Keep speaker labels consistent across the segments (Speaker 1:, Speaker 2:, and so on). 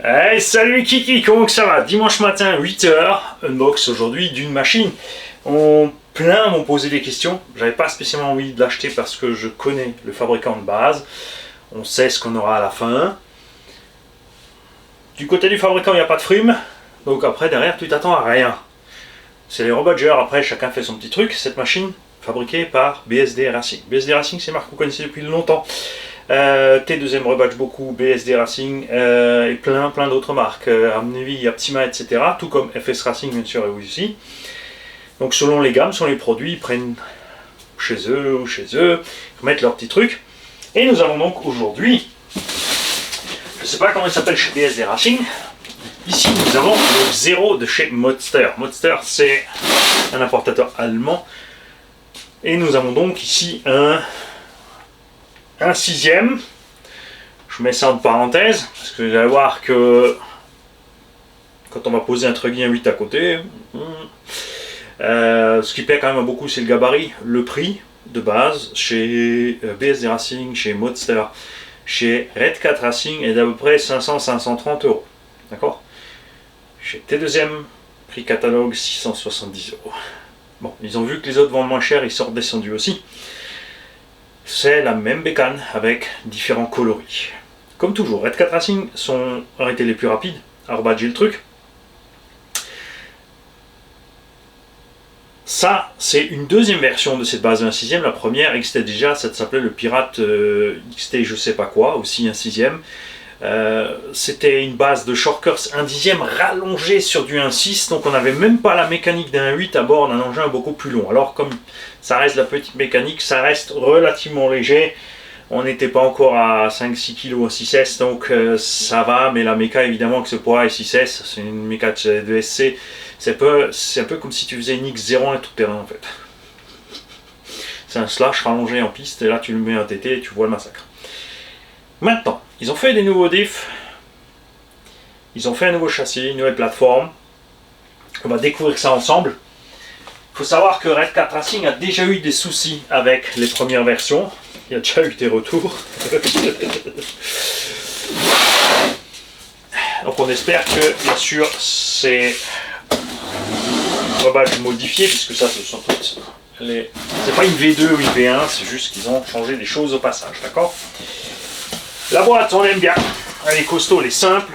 Speaker 1: Hey, salut Kiki, comment que ça va? Dimanche matin, 8h, unbox aujourd'hui d'une machine. Plein m'ont posé des questions. J'avais pas spécialement envie de l'acheter parce que je connais le fabricant de base. On sait ce qu'on aura à la fin. Du côté du fabricant, il n'y a pas de frime. Donc après, derrière, tu t'attends à rien. C'est les rebadgers, après chacun fait son petit truc. Cette machine, fabriquée par BSD Racing. BSD Racing, c'est une marque que vous connaissez depuis longtemps. T2M rebadge beaucoup, BSD Racing et plein d'autres marques, Amnevi, Aptima, etc. Tout comme FS Racing bien sûr et vous aussi. Donc selon les gammes, selon les produits, ils prennent chez eux, ils mettent leur petit truc. Et nous avons donc aujourd'hui, je ne sais pas comment il s'appelle chez BSD Racing, ici nous avons le Zero de chez Modster. Modster c'est un importateur allemand. Et nous avons donc ici un sixième, je mets ça en parenthèse, parce que vous allez voir que quand on va poser un Truggy 8 à côté, ce qui plaît quand même beaucoup c'est le gabarit, le prix de base chez BSD Racing, chez Modster, chez Red Cat Racing est d'à peu près 500-530 €. D'accord? Chez T2M, prix catalogue 670 €. Bon, ils ont vu que les autres vendent moins cher, ils sont redescendus aussi. C'est la même bécane avec différents coloris. Comme toujours, Red Cat Racing sont arrêtés les plus rapides à rebadger le truc. Ça, c'est une deuxième version de cette base d'un sixième. La première existait déjà, ça s'appelait le Pirate XT je sais pas quoi, aussi un sixième. C'était une base de Shortcuts 1/10 rallongée sur du 1/6, donc on n'avait même pas la mécanique d'un 8 à bord d'un engin beaucoup plus long. Alors comme ça reste la petite mécanique, ça reste relativement léger, on n'était pas encore à 5-6 kg en 6S, donc ça va, mais la méca évidemment que ce poids est 6S, c'est une méca de SC, c'est un peu comme si tu faisais une X0 et tout terrain en fait. C'est un slash rallongé en piste, et là tu le mets un TT et tu vois le massacre. Maintenant, ils ont fait des nouveaux diffs, ils ont fait un nouveau châssis, une nouvelle plateforme. On va découvrir ça ensemble. Il faut savoir que Red Cat Racing a déjà eu des soucis avec les premières versions. Il y a déjà eu des retours. Donc on espère que, bien sûr, c'est rebadge modifié, puisque ça, ce sont toutes les... C'est pas une V2 ou une V1, c'est juste qu'ils ont changé des choses au passage, d'accord? La boîte, on l'aime bien. Elle est costaud, elle est simple.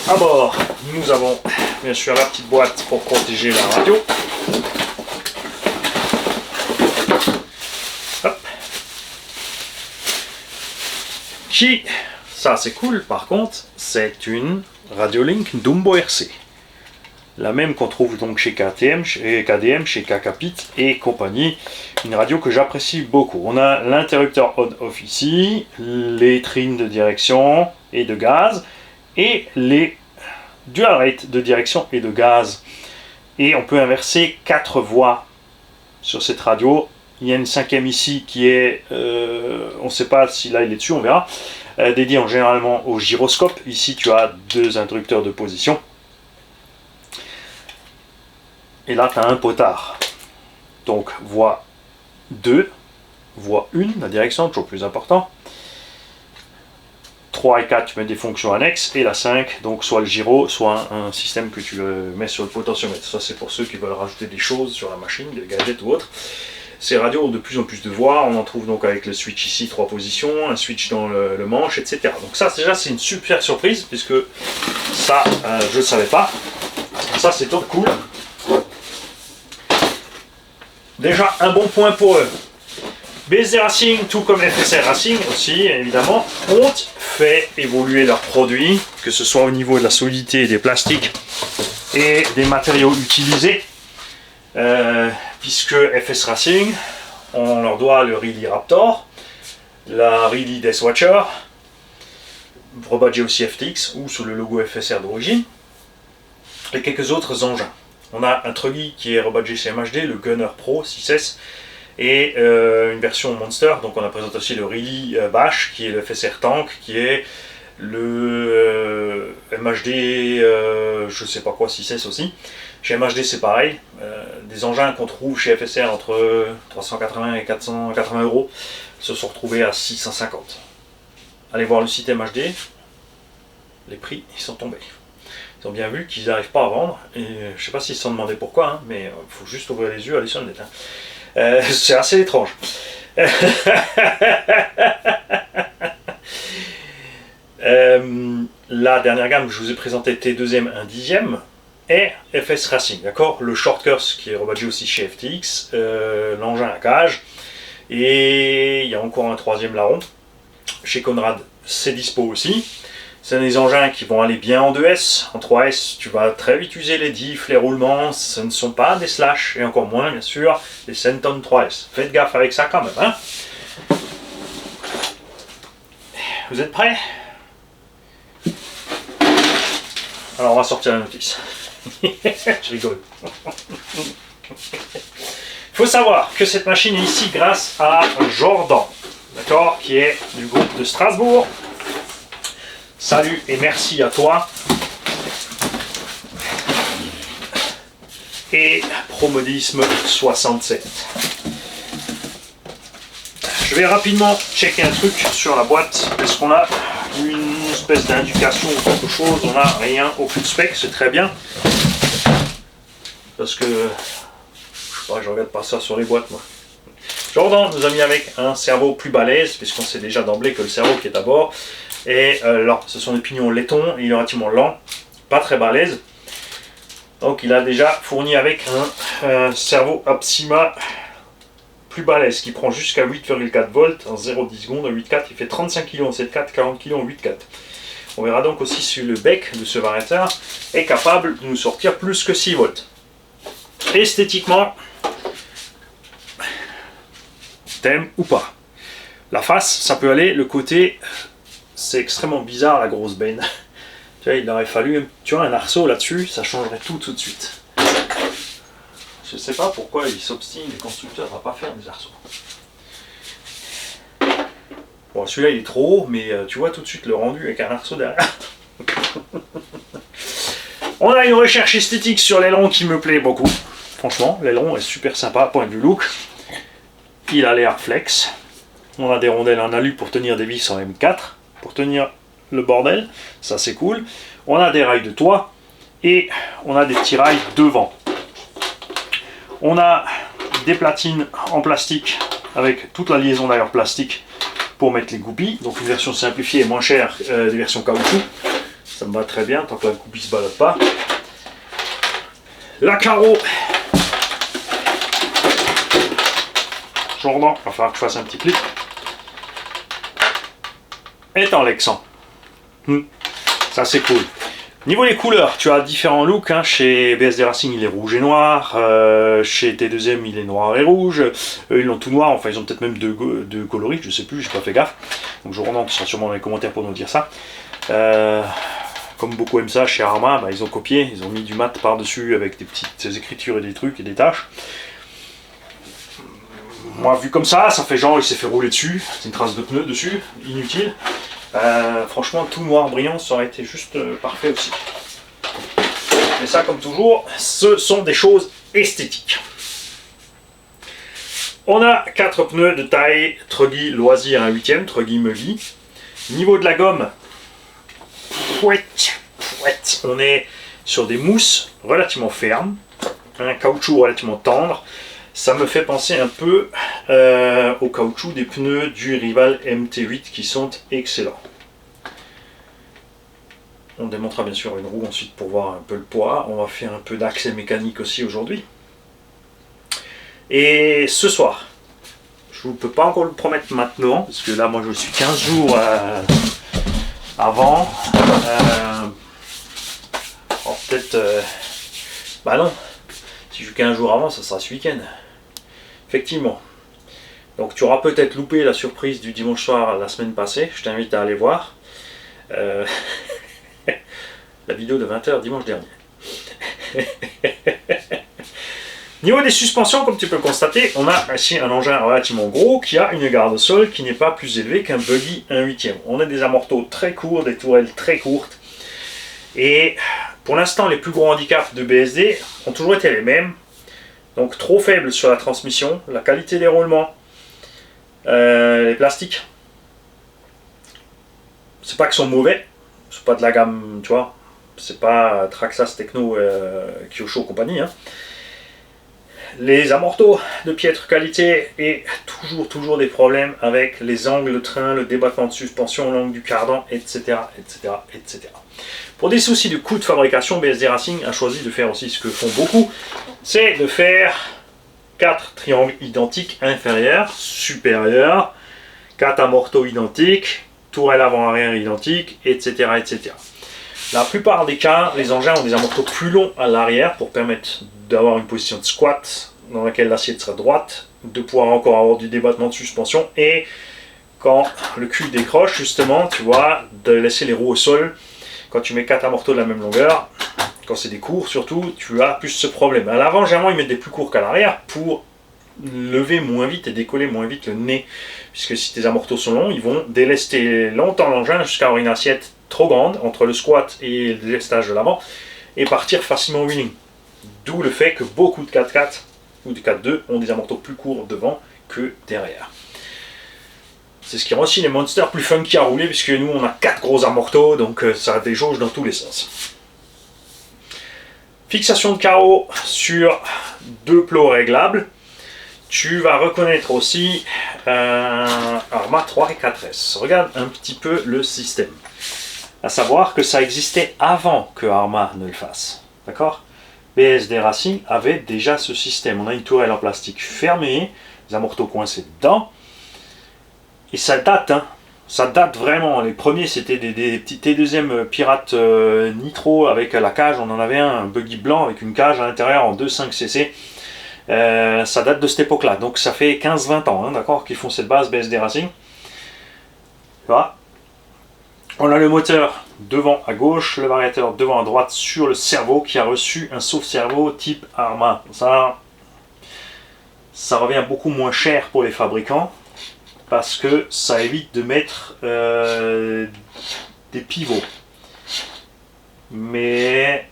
Speaker 1: À bord, nous avons bien sûr la petite boîte pour protéger la radio. Hop. Qui, ça c'est cool par contre, c'est une Radiolink Dumbo RC. La même qu'on trouve donc chez KTM, chez KDM, chez Kakapit et compagnie. Une radio que j'apprécie beaucoup. On a l'interrupteur on-off ici, les trines de direction et de gaz, et les dual rate de direction et de gaz. Et on peut inverser 4 voix sur cette radio. Il y a une cinquième ici qui est, on ne sait pas si là il est dessus, on verra, dédié généralement au gyroscope. Ici tu as 2 interrupteurs de position. Et là, tu as un potard. Donc, voie 2, voie 1, la direction, toujours plus important. 3 et 4, tu mets des fonctions annexes. Et la 5, donc soit le gyro, soit un système que tu mets sur le potentiomètre. Ça, c'est pour ceux qui veulent rajouter des choses sur la machine, des gadgets ou autres. Ces radios ont de plus en plus de voix. On en trouve donc avec le switch ici, 3 positions, un switch dans le manche, etc. Donc ça, déjà, c'est une super surprise, puisque ça, je ne savais pas. Ça, c'est top cool. Déjà un bon point pour eux. BSD Racing, tout comme FSR Racing aussi, évidemment, ont fait évoluer leurs produits, que ce soit au niveau de la solidité des plastiques et des matériaux utilisés, puisque FS Racing, on leur doit le Really Raptor, la Really Death Watcher, rebadgé aussi FTX ou sous le logo FSR d'origine, et quelques autres engins. On a un Truggy qui est rebadgé chez MHD, le Gunner Pro 6S, et une version Monster. Donc on a présenté aussi le Really Bash, qui est le FSR Tank, qui est le MHD, je sais pas quoi, 6S aussi. Chez MHD c'est pareil, des engins qu'on trouve chez FSR entre 380 et 480 € se sont retrouvés à 650. Allez voir le site MHD, les prix ils sont tombés. Ils ont bien vu qu'ils n'arrivent pas à vendre, et je sais pas s'ils se sont demandé pourquoi, hein, mais il faut juste ouvrir les yeux à l'essence d'être. C'est assez étrange. La dernière gamme que je vous ai présentée, T2M 1/10, est FS Racing, d'accord. Le short curse qui est rebadgé aussi chez FTX, l'engin à cage, et il y a encore un troisième larron. Chez Conrad, c'est dispo aussi. C'est des engins qui vont aller bien en 2S, en 3S, tu vas très vite user les diffs, les roulements, ce ne sont pas des slash, et encore moins, bien sûr, les Senton 3S. Faites gaffe avec ça quand même, hein. Vous êtes prêts? Alors on va sortir la notice. Je rigole. Il faut savoir que cette machine est ici grâce à Jordan, d'accord, qui est du groupe de Strasbourg. Salut et merci à toi. Et Promodisme 67. Je vais rapidement checker un truc sur la boîte. Est-ce qu'on a une espèce d'indication ou quelque chose? On n'a rien, aucun spec, c'est très bien. Parce que je sais pas, je regarde pas ça sur les boîtes moi. Jordan nous a mis avec un cerveau plus balèze, puisqu'on sait déjà d'emblée que le cerveau qui est à bord. Et là, ce sont des pignons laitons, il est relativement lent, pas très balèze. Donc il a déjà fourni avec un cerveau Apsima plus balèze, qui prend jusqu'à 8,4 volts en 0,10 secondes à 8,4. Il fait 35 kg en 7,4, 40 kg en 8,4. On verra donc aussi si le bec de ce variateur est capable de nous sortir plus que 6 volts. Esthétiquement, t'aimes ou pas? La face, ça peut aller, le côté... C'est extrêmement bizarre la grosse benne. Tu vois, il aurait fallu, tu vois, un arceau là-dessus, ça changerait tout de suite. Je sais pas pourquoi ils s'obstinent, les constructeurs, à pas faire des arceaux. Bon, celui-là il est trop haut, mais tu vois tout de suite le rendu avec un arceau derrière. On a une recherche esthétique sur l'aileron qui me plaît beaucoup. Franchement, l'aileron est super sympa, point de vue look. Il a l'air flex. On a des rondelles en alu pour tenir des vis en M4. Pour tenir le bordel, ça c'est cool. On a des rails de toit et on a des petits rails devant. On a des platines en plastique avec toute la liaison d'ailleurs plastique pour mettre les goupilles. Donc une version simplifiée et moins chère des versions caoutchouc. Ça me va très bien tant que la goupille se balade pas. La carreau. Jordan, il va falloir que je fasse un petit clip. Est en Lexan. Ça c'est cool. Niveau des couleurs, tu as différents looks. Hein. Chez BSD Racing, il est rouge et noir. Chez T2M, il est noir et rouge. Eux, ils l'ont tout noir. Enfin, ils ont peut-être même deux coloris. Je sais plus, j'ai pas fait gaffe. Donc, je remonte, qui sera sûrement dans les commentaires pour nous dire ça. Comme beaucoup aiment ça, chez Arma, bah, ils ont copié. Ils ont mis du mat par-dessus avec des petites écritures et des trucs et des taches. Moi, vu comme ça fait genre, il s'est fait rouler dessus. C'est une trace de pneu dessus, inutile. Franchement, tout noir brillant, ça aurait été juste parfait aussi. Mais ça, comme toujours, ce sont des choses esthétiques. On a 4 pneus de taille Truggy Loisir 1/8, Truggy Muggy. Niveau de la gomme, on est sur des mousses relativement fermes, un caoutchouc relativement tendre. Ça me fait penser un peu au caoutchouc des pneus du Rival MT8 qui sont excellents. On démontera bien sûr une roue ensuite pour voir un peu le poids. On va faire un peu d'accès mécanique aussi aujourd'hui. Et ce soir, je ne peux pas encore le promettre maintenant, parce que là moi je suis 15 jours avant. Peut-être... bah non, si je suis 15 jours avant, ça sera ce week-end. Effectivement. Donc tu auras peut-être loupé la surprise du dimanche soir la semaine passée. Je t'invite à aller voir. La vidéo de 20 h dimanche dernier. Niveau des suspensions, comme tu peux le constater, on a ici un engin relativement gros qui a une garde au sol qui n'est pas plus élevée qu'un buggy 1/8. On a des amortos très courts, des tourelles très courtes. Et pour l'instant, les plus gros handicaps de BSD ont toujours été les mêmes. Donc trop faible sur la transmission, la qualité des roulements, les plastiques. C'est pas qu'ils sont mauvais, c'est pas de la gamme, tu vois, c'est pas Traxxas, Techno, Kyosho compagnie. Hein. Les amortos de piètre qualité et toujours des problèmes avec les angles de train, le débattement de suspension, l'angle du cardan, etc. Pour des soucis de coût de fabrication, BSD Racing a choisi de faire aussi ce que font beaucoup, c'est de faire 4 triangles identiques inférieurs, supérieurs, 4 amortos identiques, tourelle avant-arrière identique, etc. La plupart des cas, les engins ont des amortos plus longs à l'arrière pour permettre d'avoir une position de squat dans laquelle l'assiette sera droite, de pouvoir encore avoir du débattement de suspension et quand le cul décroche justement, tu vois, de laisser les roues au sol. Quand tu mets 4 amortos de la même longueur, quand c'est des courts surtout, tu as plus ce problème. À l'avant, généralement, ils mettent des plus courts qu'à l'arrière pour lever moins vite et décoller moins vite le nez. Puisque si tes amortos sont longs, ils vont délester longtemps l'engin jusqu'à avoir une assiette trop grande entre le squat et le délestage de l'avant et partir facilement au wheeling. D'où le fait que beaucoup de 4x4 ou de 4x2 ont des amortos plus courts devant que derrière. C'est ce qui rend aussi les monsters plus funky à rouler, puisque nous on a 4 gros amortos, donc ça a des jauges dans tous les sens. Fixation de carreaux sur 2 plots réglables. Tu vas reconnaître aussi Arma 3 et 4S. Regarde un petit peu le système. À savoir que ça existait avant que Arma ne le fasse. D'accord ? BSD Racing avait déjà ce système. On a une tourelle en plastique fermée, les amortos coincés dedans. Et ça date, hein. Ça date vraiment. Les premiers, c'était des petits T2M Pirate Nitro avec la cage. On en avait un buggy blanc avec une cage à l'intérieur en 2.5 cc. Ça date de cette époque-là. Donc ça fait 15-20 ans, hein, d'accord, qu'ils font cette base BSD Racing. Voilà. On a le moteur devant à gauche, le variateur devant à droite sur le servo qui a reçu un sauve-servo type Arma. Ça revient beaucoup moins cher pour les fabricants parce que ça évite de mettre des pivots. Mais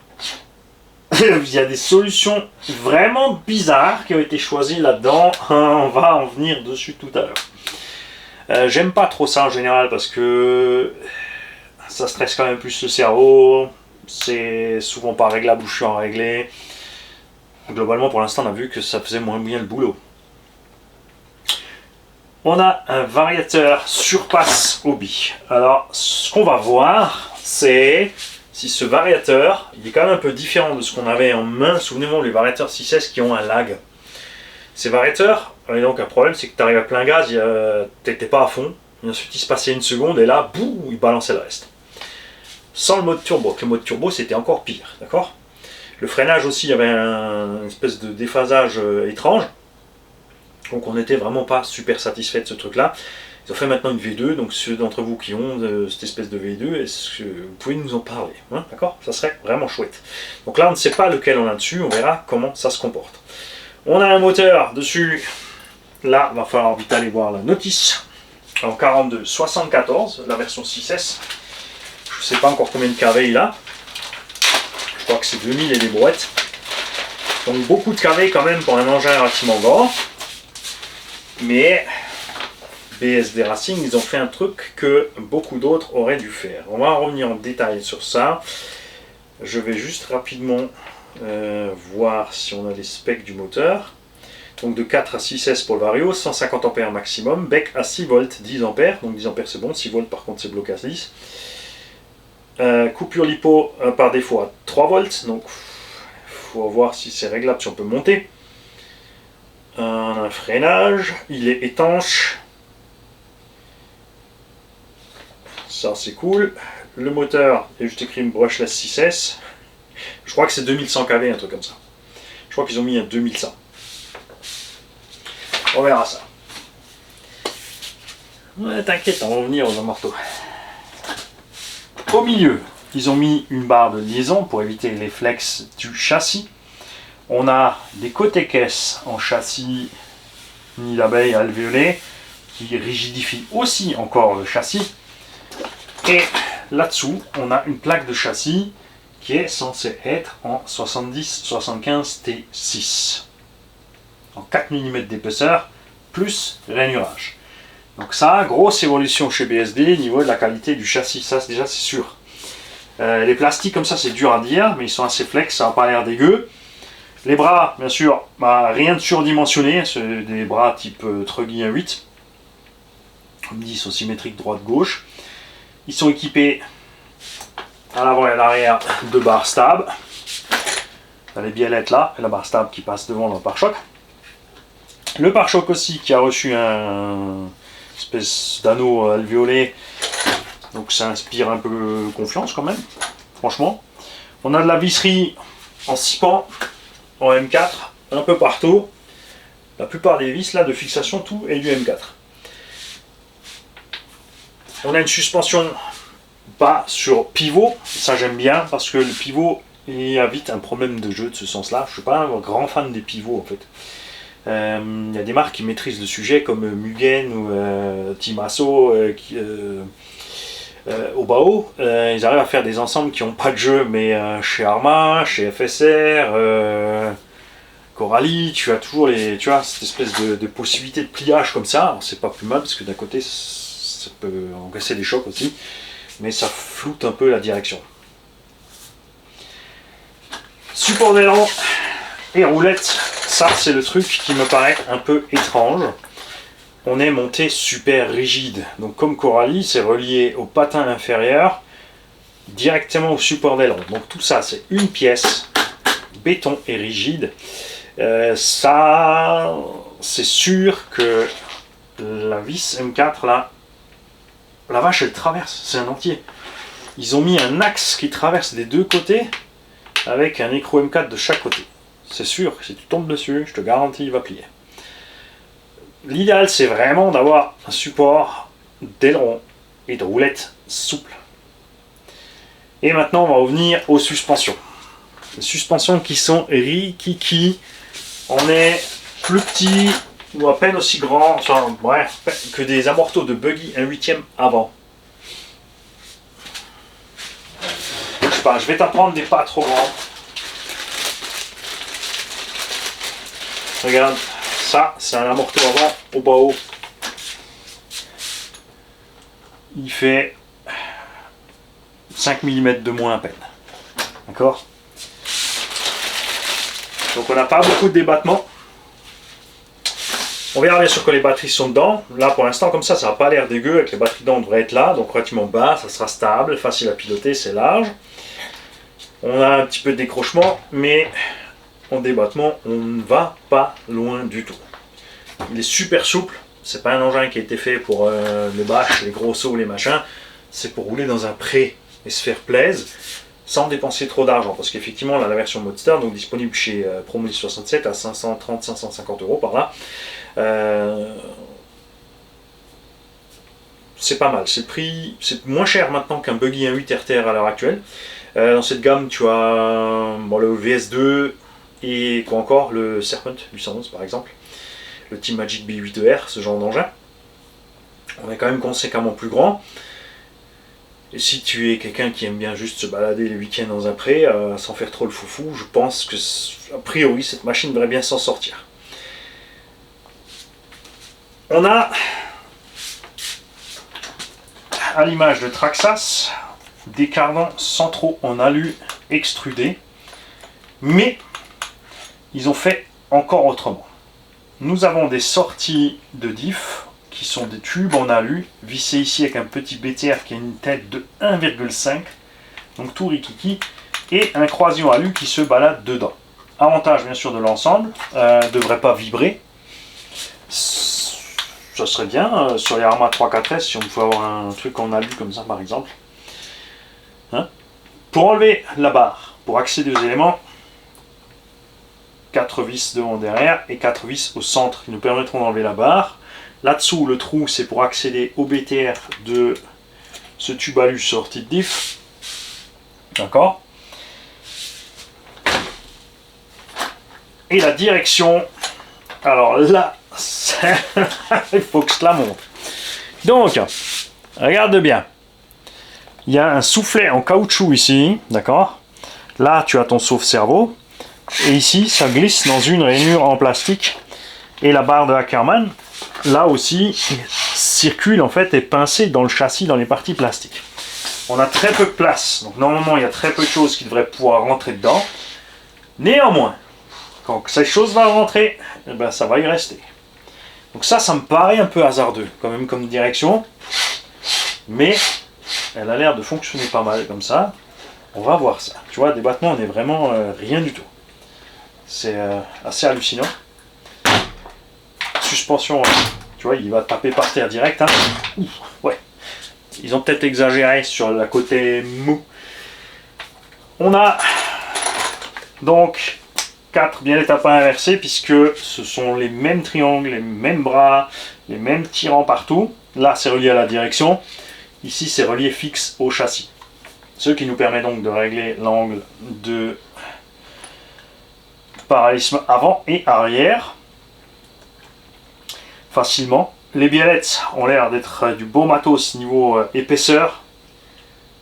Speaker 1: il y a des solutions vraiment bizarres qui ont été choisies là-dedans. On va en venir dessus tout à l'heure. J'aime pas trop ça en général parce que ça stresse quand même plus le cerveau. C'est souvent pas réglable ou chiant à régler. Globalement, pour l'instant, on a vu que ça faisait moins bien le boulot. On a un variateur surpasse hobby. Alors, ce qu'on va voir, c'est si ce variateur, il est quand même un peu différent de ce qu'on avait en main. Souvenez-vous, les variateurs 6S qui ont un lag. Ces variateurs, et donc un problème, c'est que tu arrives à plein gaz, t'étais pas à fond, et ensuite il se passait une seconde, et là, boum, il balançait le reste. Sans le mode turbo, le mode turbo c'était encore pire, d'accord? Le freinage aussi, il y avait une espèce de déphasage étrange, donc on n'était vraiment pas super satisfait de ce truc-là. Ils ont fait maintenant une V2, donc ceux d'entre vous qui ont cette espèce de V2, est-ce que vous pouvez nous en parler, hein, d'accord? Ça serait vraiment chouette. Donc là, on ne sait pas lequel on a dessus, on verra comment ça se comporte. On a un moteur dessus, là, il va falloir vite aller voir la notice, en 42-74, la version 6S. Je ne sais pas encore combien de kV il a, je crois que c'est 2000 et des brouettes. Donc beaucoup de kV quand même pour un engin relativement grand, mais BSD Racing, ils ont fait un truc que beaucoup d'autres auraient dû faire. On va revenir en détail sur ça. Je vais juste rapidement voir si on a les specs du moteur. Donc de 4 à 6S pour le Vario, 150 A maximum, bec à 6 volts, 10 A, donc 10 A c'est bon, 6 volts par contre c'est bloqué à 10. Coupure lipo par défaut à 3 volts, donc il faut voir si c'est réglable, si on peut monter. Un freinage, il est étanche. Ça c'est cool. Le moteur, il y a juste écrit une brushless 6S. Je crois que c'est 2100 kV, un truc comme ça. Je crois qu'ils ont mis un 2100. On verra ça. Ouais, t'inquiète, on va revenir aux amortos. Au milieu, ils ont mis une barre de liaison pour éviter les flex du châssis. On a des côtés caisses en châssis nid d'abeille alvéolé qui rigidifient aussi encore le châssis. Et là-dessous, on a une plaque de châssis qui est censée être en 70-75 T6. En 4 mm d'épaisseur, plus rainurage. Donc ça, grosse évolution chez BSD au niveau de la qualité du châssis, ça déjà c'est sûr. Les plastiques comme ça, c'est dur à dire, mais ils sont assez flex, ça n'a pas l'air dégueu. Les bras, bien sûr, rien de surdimensionné, c'est des bras type Truggy 1.8. Comme dit, ils sont symétriques droite-gauche. Ils sont équipés à l'avant et à l'arrière de barres stables. Il y a les biellettes là, et la barre stable qui passe devant le pare-choc. Le pare-choc aussi qui a reçu un espèce d'anneau alvéolé, donc ça inspire un peu confiance quand même, franchement. On a de la visserie en 6 pans, en M4, un peu partout. La plupart des vis là de fixation, tout est du M4. On a une suspension pas sur pivot, ça j'aime bien parce que le pivot il y a vite un problème de jeu de ce sens là. Je suis pas un grand fan des pivots en fait. Il y a des marques qui maîtrisent le sujet comme Mugen ou Timasso Obao. Ils arrivent à faire des ensembles qui n'ont pas de jeu, mais chez Arma, chez FSR, Coralie, tu as toujours cette espèce de possibilité de pliage comme ça. C'est pas plus mal parce que d'un côté ça peut encaisser des chocs aussi, mais ça floute un peu la direction. Support d'aileron et roulette, ça c'est le truc qui me paraît un peu étrange. On est monté super rigide, donc comme Coralie, c'est relié au patin inférieur directement au support d'aileron. Donc tout ça c'est une pièce, béton et rigide. Ça, c'est sûr que la vis M4 là, la vache elle traverse, c'est un entier. Ils ont mis un axe qui traverse des deux côtés avec un écrou M4 de chaque côté. C'est sûr que si tu tombes dessus, je te garantis, il va plier. L'idéal, c'est vraiment d'avoir un support d'aileron et de roulette souple. Et maintenant, on va revenir aux suspensions. Les suspensions qui sont rikiki. On est plus petit ou à peine aussi grand, enfin, bref, que des amortos de buggy 1/8 avant. Je sais pas, je vais t'en prendre des pas trop grands. Regarde, ça c'est un amorto avant au bas haut. Il fait 5 mm de moins à peine. D'accord? Donc on n'a pas beaucoup de débattement. On verra bien sûr que les batteries sont dedans. Là pour l'instant comme ça n'a pas l'air dégueu. Avec les batteries dedans on devrait être là. Donc relativement bas, ça sera stable, facile à piloter, c'est large. On a un petit peu de décrochement, mais en débattement on ne va pas loin du tout. Il est super souple. C'est pas un engin qui a été fait pour les bâches, les gros sauts, les machins. C'est pour rouler dans un pré et se faire plaisir sans dépenser trop d'argent. Parce qu'effectivement, là, la version Modster, donc disponible chez Promobile 67 à 530-550 € par là. C'est pas mal. C'est moins cher maintenant qu'un buggy 1.8 RTR à l'heure actuelle. Dans cette gamme, tu as le VS2 et quoi encore, le Serpent 811 par exemple. Le Team Magic B8ER, ce genre d'engin. On est quand même conséquemment plus grand. Et si tu es quelqu'un qui aime bien juste se balader les week-ends dans un pré, sans faire trop le foufou, je pense que, a priori, cette machine devrait bien s'en sortir. On a, à l'image de Traxxas, des cardans centraux en alu extrudés, mais ils ont fait encore autrement. Nous avons des sorties de diff qui sont des tubes en alu vissés ici avec un petit BTR qui a une tête de 1,5, donc tout rikiki, et un croisillon alu qui se balade dedans. Avantage bien sûr de l'ensemble, ne devrait pas vibrer. Ça serait bien sur les Arma 3.4S si on pouvait avoir un truc en alu comme ça par exemple. Hein? Pour enlever la barre, pour accéder aux éléments, 4 vis devant derrière et 4 vis au centre qui nous permettront d'enlever la barre. Là-dessous, le trou, c'est pour accéder au BTR de ce tube alu sorti de diff. D'accord? Et la direction, alors là, il faut que je la montre. Donc, regarde bien. Il y a un soufflet en caoutchouc ici, d'accord? Là, tu as ton sauve-cerveau. Et ici, ça glisse dans une rainure en plastique. Et la barre de Ackerman, là aussi, circule en fait, est pincée dans le châssis, dans les parties plastiques. On a très peu de place, donc normalement il y a très peu de choses qui devraient pouvoir rentrer dedans. Néanmoins, quand ces choses vont rentrer, eh ben, ça va y rester. Donc ça me paraît un peu hasardeux quand même comme direction, mais elle a l'air de fonctionner pas mal comme ça. On va voir ça. Tu vois, des battements, on est vraiment rien du tout. C'est assez hallucinant. Suspension, tu vois, il va taper par terre direct. Hein. Ouh, ouais. Ils ont peut-être exagéré sur le côté mou. On a donc 4 biellettes à pas inversées puisque ce sont les mêmes triangles, les mêmes bras, les mêmes tirants partout. Là, c'est relié à la direction. Ici, c'est relié fixe au châssis. Ce qui nous permet donc de régler l'angle de parallélisme avant et arrière facilement. Les biellettes ont l'air d'être du beau matos niveau épaisseur.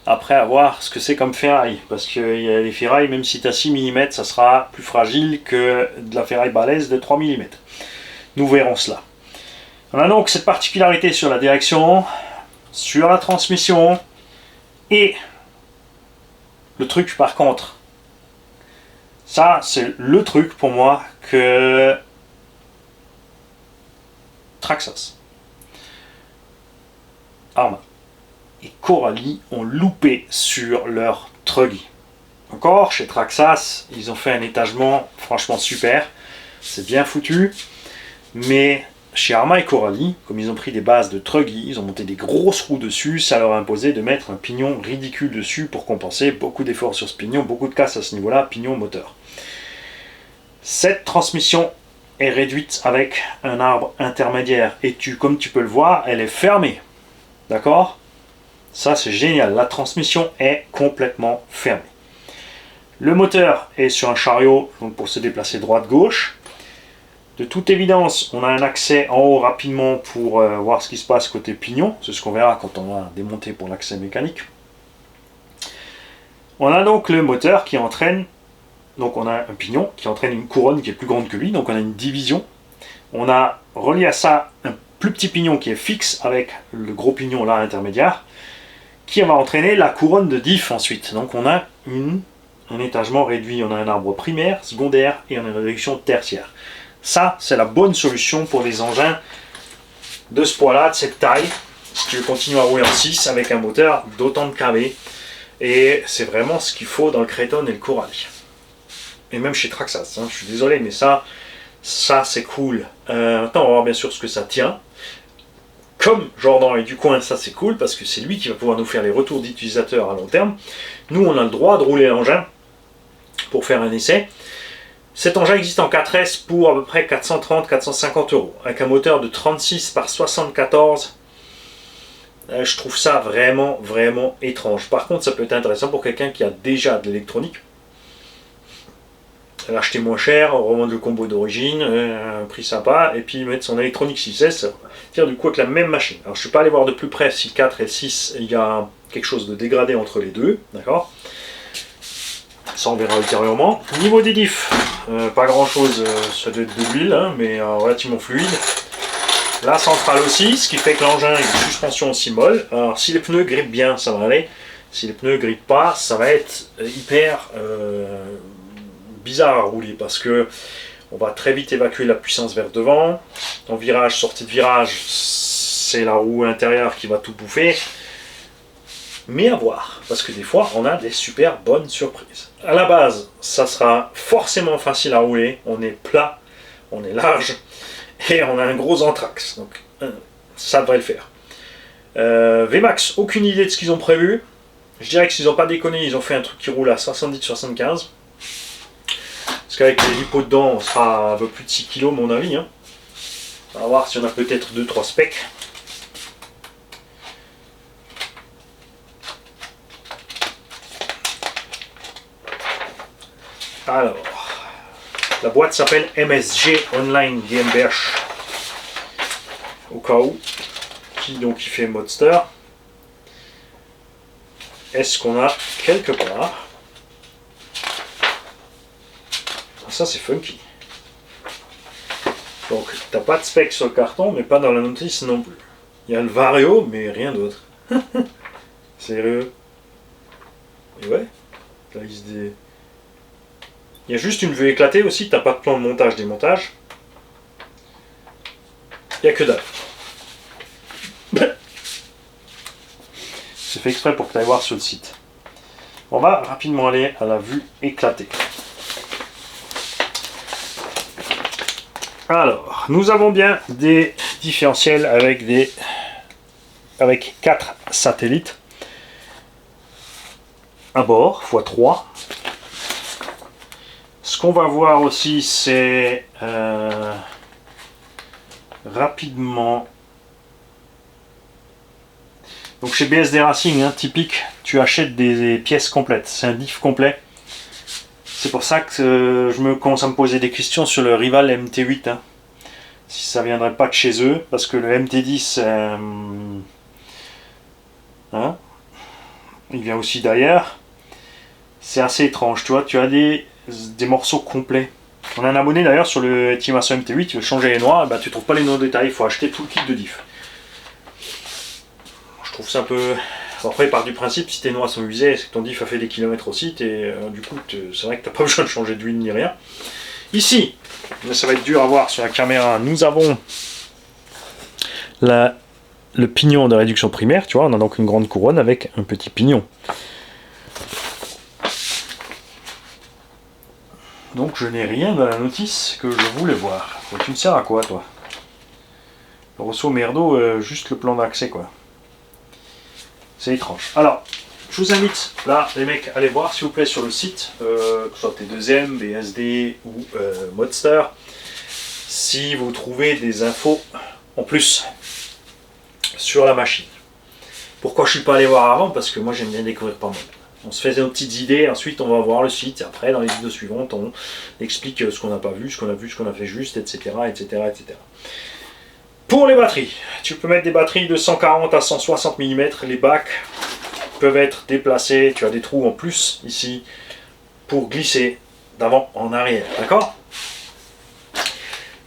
Speaker 1: Après, à voir ce que c'est comme ferraille. Parce que les ferrailles, même si tu as 6 mm, ça sera plus fragile que de la ferraille balèze de 3 mm. Nous verrons cela. On a donc cette particularité sur la direction, sur la transmission et le truc par contre, ça c'est le truc pour moi que Traxxas, Arrma et Coralie ont loupé sur leur truggy. Encore chez Traxxas, ils ont fait un étagement franchement super, c'est bien foutu, mais chez Arrma et Coralie, comme ils ont pris des bases de truggy, ils ont monté des grosses roues dessus, ça leur a imposé de mettre un pignon ridicule dessus pour compenser, beaucoup d'efforts sur ce pignon, beaucoup de casse à ce niveau-là, pignon moteur. Cette transmission est réduite avec un arbre intermédiaire et comme tu peux le voir, elle est fermée. D'accord? Ça c'est génial, la transmission est complètement fermée. Le moteur est sur un chariot donc pour se déplacer droite-gauche. De toute évidence, on a un accès en haut rapidement pour voir ce qui se passe côté pignon. C'est ce qu'on verra quand on va démonter pour l'accès mécanique. On a donc le moteur qui entraîne, donc on a un pignon qui entraîne une couronne qui est plus grande que lui, donc on a une division. On a relié à ça un plus petit pignon qui est fixe avec le gros pignon là intermédiaire, qui va entraîner la couronne de diff ensuite. Donc on a un étagement réduit, on a un arbre primaire, secondaire et on a une réduction tertiaire. Ça, c'est la bonne solution pour les engins de ce poids-là, de cette taille. Si tu veux continuer à rouler en 6 avec un moteur d'autant de kV. Et c'est vraiment ce qu'il faut dans le Kraton et le Coralie. Et même chez Traxxas, hein, je suis désolé, mais ça c'est cool. Maintenant, on va voir bien sûr ce que ça tient. Comme Jordan est du coin, ça c'est cool, parce que c'est lui qui va pouvoir nous faire les retours d'utilisateurs à long terme. Nous, on a le droit de rouler l'engin pour faire un essai. Cet engin existe en 4S pour à peu près 430-450 €, avec un moteur de 36 par 74. Je trouve ça vraiment, vraiment étrange. Par contre, ça peut être intéressant pour quelqu'un qui a déjà de l'électronique. L'acheter moins cher, revendre le combo d'origine, un prix sympa, et puis mettre son électronique 6S, tire du coup avec la même machine. Alors je ne suis pas allé voir de plus près si le 4 et le 6, il y a quelque chose de dégradé entre les deux, d'accord? Ça on verra ultérieurement. Niveau des diffs, pas grand chose, ça doit être de l'huile, hein, mais relativement fluide. La centrale aussi, ce qui fait que l'engin a une suspension aussi molle. Alors si les pneus grippent bien, ça va aller. Si les pneus grippent pas, ça va être hyper bizarre à rouler parce que on va très vite évacuer la puissance vers devant. En virage, sortie de virage, c'est la roue intérieure qui va tout bouffer. Mais à voir, parce que des fois, on a des super bonnes surprises. À la base, ça sera forcément facile à rouler. On est plat, on est large, et on a un gros anthrax. Donc, ça devrait le faire. VMAX, aucune idée de ce qu'ils ont prévu. Je dirais que s'ils n'ont pas déconné, ils ont fait un truc qui roule à 70-75. Parce qu'avec les lipos dedans, on sera à un peu plus de 6 kg, à mon avis. Hein. On va voir si on a peut-être 2-3 specs. Alors, la boîte s'appelle MSG Online GmbH. Au cas où, qui fait Modster. Est-ce qu'on a quelque part? Ça c'est funky. Donc t'as pas de spec sur le carton, mais pas dans la notice non plus. Il y a le Vario, mais rien d'autre. Sérieux? Il y a juste une vue éclatée aussi, t'as pas de plan de montage, démontage. Il n'y a que dalle. C'est fait exprès pour que tu ailles voir sur le site. On va rapidement aller à la vue éclatée. Alors, nous avons bien des différentiels avec 4 satellites à bord, x3. Ce qu'on va voir aussi, c'est rapidement. Donc chez BSD Racing, hein, typique, tu achètes des pièces complètes. C'est un diff complet. C'est pour ça que je commence à me poser des questions sur le rival MT8. Hein. Si ça viendrait pas de chez eux, parce que le MT10, hein, il vient aussi d'ailleurs. C'est assez étrange, tu vois. Tu as des morceaux complets. On a un abonné d'ailleurs sur le Estimation MT8, tu veux changer les noix, bah, tu trouves pas les noix de détail, il faut acheter tout le kit de diff. Je trouve ça un peu. Après, il part du principe, si tes noix sont usées, c'est que ton diff a fait des kilomètres aussi, et du coup, c'est vrai que tu n'as pas besoin de changer d'huile ni rien. Ici, ça va être dur à voir sur la caméra, nous avons le pignon de réduction primaire, tu vois, on a donc une grande couronne avec un petit pignon. Donc je n'ai rien dans la notice que je voulais voir. Donc, tu me sers à quoi, toi? Grosso merdo, juste le plan d'accès, quoi. C'est étrange. Alors, je vous invite, là, les mecs, à aller voir, s'il vous plaît, sur le site, que ce soit T2M, BSD ou Modster, si vous trouvez des infos en plus sur la machine. Pourquoi je ne suis pas allé voir avant? Parce que moi, j'aime bien découvrir par moi-même. On se fait nos petites idées, ensuite on va voir le site, et après, dans les vidéos suivantes, on explique ce qu'on n'a pas vu, ce qu'on a vu, ce qu'on a fait juste, etc., etc., etc. Pour les batteries, tu peux mettre des batteries de 140 à 160 mm, les bacs peuvent être déplacés, tu as des trous en plus ici pour glisser d'avant en arrière, d'accord?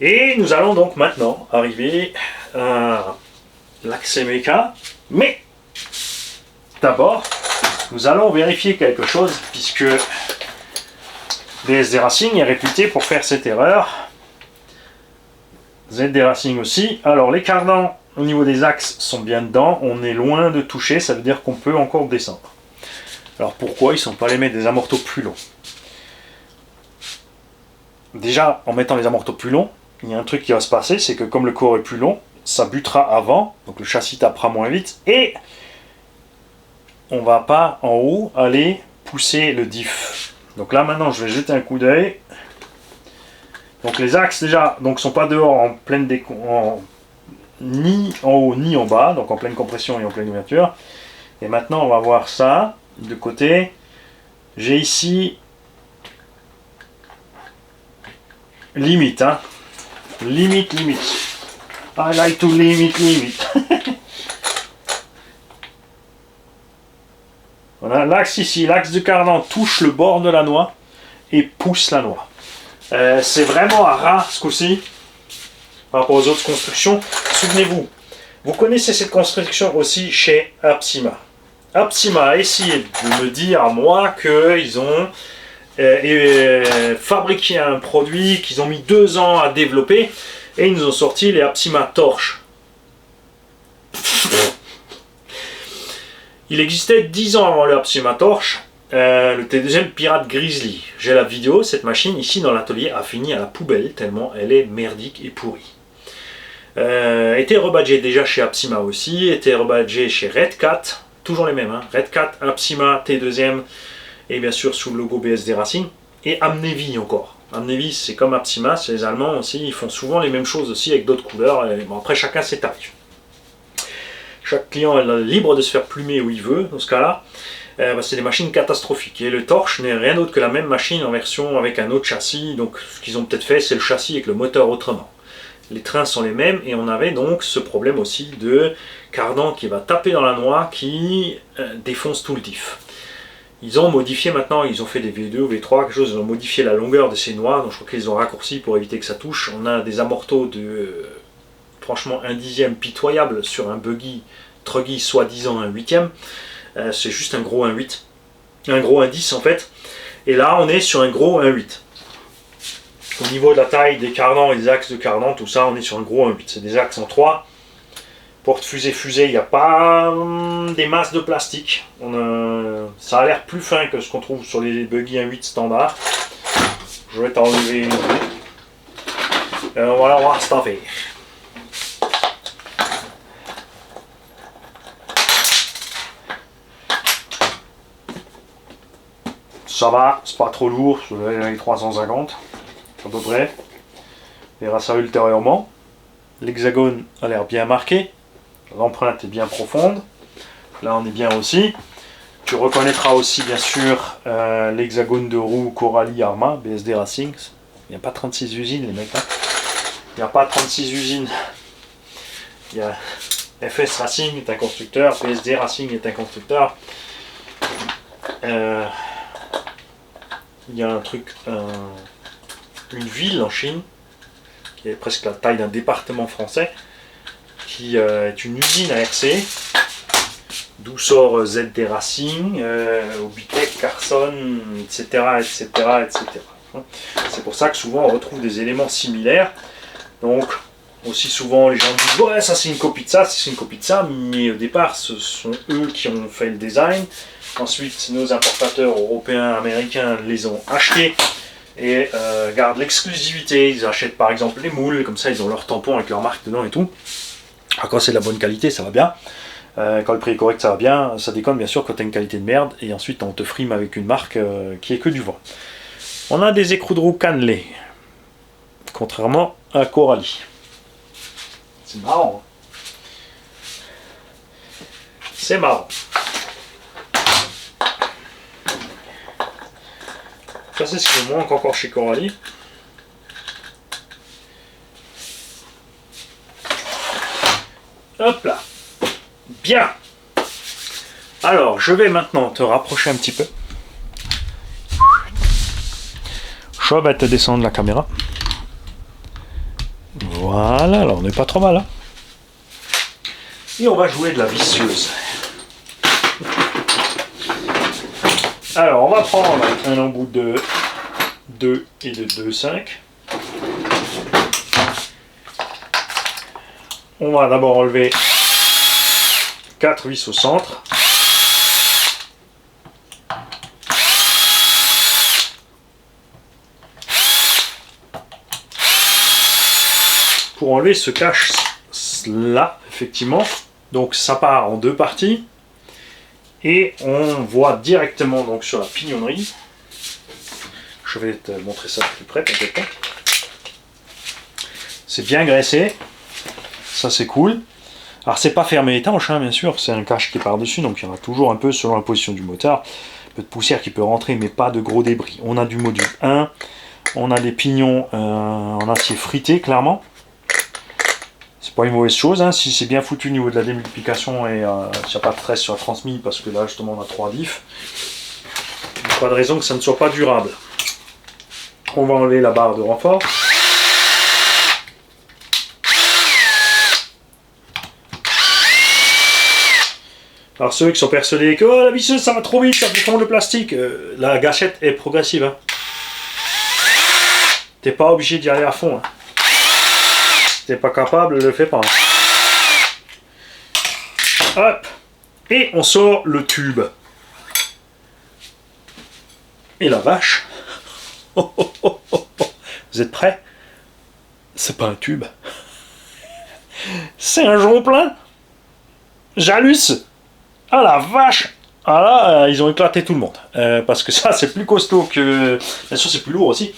Speaker 1: Et nous allons donc maintenant arriver à l'accès méca, mais d'abord nous allons vérifier quelque chose puisque BSD Racing est réputé pour faire cette erreur. ZD Racing aussi. Alors les cardans au niveau des axes sont bien dedans, on est loin de toucher, ça veut dire qu'on peut encore descendre. Alors pourquoi ils ne sont pas allés mettre des amortos plus longs? Déjà en mettant les amortos plus longs, il y a un truc qui va se passer, c'est que comme le corps est plus long, ça butera avant, donc le châssis tapera moins vite, et on va pas en haut aller pousser le diff. Donc là maintenant je vais jeter un coup d'œil. Donc les axes déjà donc sont pas dehors en pleine ni en haut ni en bas, donc en pleine compression et en pleine ouverture. Et maintenant on va voir ça de côté. J'ai ici limite, hein. Limite. I like to limit. Voilà, l'axe ici, l'axe du cardan touche le bord de la noix et pousse la noix. C'est vraiment à ras ce coup-ci par rapport aux autres constructions. Souvenez-vous, vous connaissez cette construction aussi chez Apsima. Apsima a essayé de me dire à moi qu'ils ont fabriqué un produit qu'ils ont mis 2 ans à développer et ils nous ont sorti les Apsima Torch. Il existait 10 ans avant le Apsima Torch, le T2M Pirate Grizzly. J'ai la vidéo, cette machine ici dans l'atelier a fini à la poubelle tellement elle est merdique et pourrie. Était rebadgé déjà chez Apsima aussi, était rebadgé chez Redcat, toujours les mêmes, hein, Redcat, Apsima, T2M et bien sûr sous le logo BSD Racing et Amnevi encore. Amnevi c'est comme Apsima, c'est les Allemands aussi, ils font souvent les mêmes choses aussi avec d'autres couleurs, et bon, après chacun ses tarifs. Chaque client est libre de se faire plumer où il veut, dans ce cas-là. C'est des machines catastrophiques. Et le Torch n'est rien d'autre que la même machine en version avec un autre châssis. Donc ce qu'ils ont peut-être fait, c'est le châssis avec le moteur autrement. Les trains sont les mêmes et on avait donc ce problème aussi de cardan qui va taper dans la noix qui défonce tout le diff. Ils ont modifié maintenant, ils ont fait des V2 ou V3, quelque chose, ils ont modifié la longueur de ces noix, donc je crois qu'ils ont raccourci pour éviter que ça touche. On a des amortos de franchement 1/10 pitoyable sur un buggy, truggy soi-disant un 8e. C'est juste un gros 1/8. un gros indice en fait. Et là, on est sur un gros 1,8. Au niveau de la taille des cardans et des axes de cardan, tout ça, on est sur un gros 1,8. C'est des axes en 3. Porte-fusée, il n'y a pas des masses de plastique. Ça a l'air plus fin que ce qu'on trouve sur les buggy 1,8 standard. Je vais t'enlever une. On va voir ce que ça fait. Ça va, c'est pas trop lourd, c'est les 350 à peu près. On verra ça ultérieurement. L'hexagone a l'air bien marqué. L'empreinte est bien profonde. Là on est bien aussi. Tu reconnaîtras aussi bien sûr l'hexagone de roue Coralie Arma, BSD Racing. Il n'y a pas 36 usines les mecs. Hein. Il n'y a pas 36 usines. Il y a FS Racing est un constructeur, BSD Racing est un constructeur. Il y a un truc, une ville en Chine, qui est presque la taille d'un département français, qui est une usine à RC, d'où sort ZD Racing, Obitech, Carson, etc. etc., etc. C'est pour ça que souvent on retrouve des éléments similaires. Donc, aussi souvent les gens disent ouais, ça c'est une copie de ça, c'est une copie de ça, mais au départ ce sont eux qui ont fait le design. Ensuite, nos importateurs européens, américains les ont achetés et gardent l'exclusivité. Ils achètent par exemple les moules, comme ça ils ont leur tampon avec leur marque dedans et tout. Alors, quand c'est de la bonne qualité, ça va bien. Quand le prix est correct, ça va bien. Ça déconne bien sûr quand tu as une qualité de merde. Et ensuite, on te frime avec une marque qui est que du vent. On a des écrous de roue cannelés, contrairement à Coralie. C'est marrant. Hein. C'est marrant. Ça c'est ce qui me manque encore chez Coralie. Hop là. Bien. Alors, je vais maintenant te rapprocher un petit peu. Je vais te descendre la caméra. Voilà, alors on n'est pas trop mal. Hein. Et on va jouer de la visseuse. Alors, on va prendre un embout de 2 et de 2,5. On va d'abord enlever 4 vis au centre. Pour enlever ce cache là, effectivement. Donc ça part en deux parties. Et on voit directement donc sur la pignonnerie. Je vais te montrer ça de plus près, t'inquiète pas. C'est bien graissé. Ça c'est cool. Alors c'est pas fermé étanche, hein, bien sûr. C'est un cache qui est par-dessus. Donc il y aura toujours un peu, selon la position du moteur, un peu de poussière qui peut rentrer, mais pas de gros débris. On a du module 1. On a des pignons en acier frité, clairement. C'est pas une mauvaise chose, hein, si c'est bien foutu au niveau de la démultiplication et s'il n'y a pas de stress sur la transmise, parce que là justement on a 3 diffs. Il n'y a pas de raison que ça ne soit pas durable. On va enlever la barre de renfort. Alors ceux qui sont persuadés que oh, la visseuse ça va trop vite, ça peut fondre le plastique, la gâchette est progressive. Hein. T'es pas obligé d'y aller à fond. Hein. T'es pas capable, le fais pas. Hop. Et on sort le tube. Et la vache. Vous êtes prêts? C'est pas un tube. C'est un jonc plein. J'halluce. Ah la vache. Ah là, ils ont éclaté tout le monde. Parce que ça, c'est plus costaud que... Bien sûr, c'est plus lourd aussi.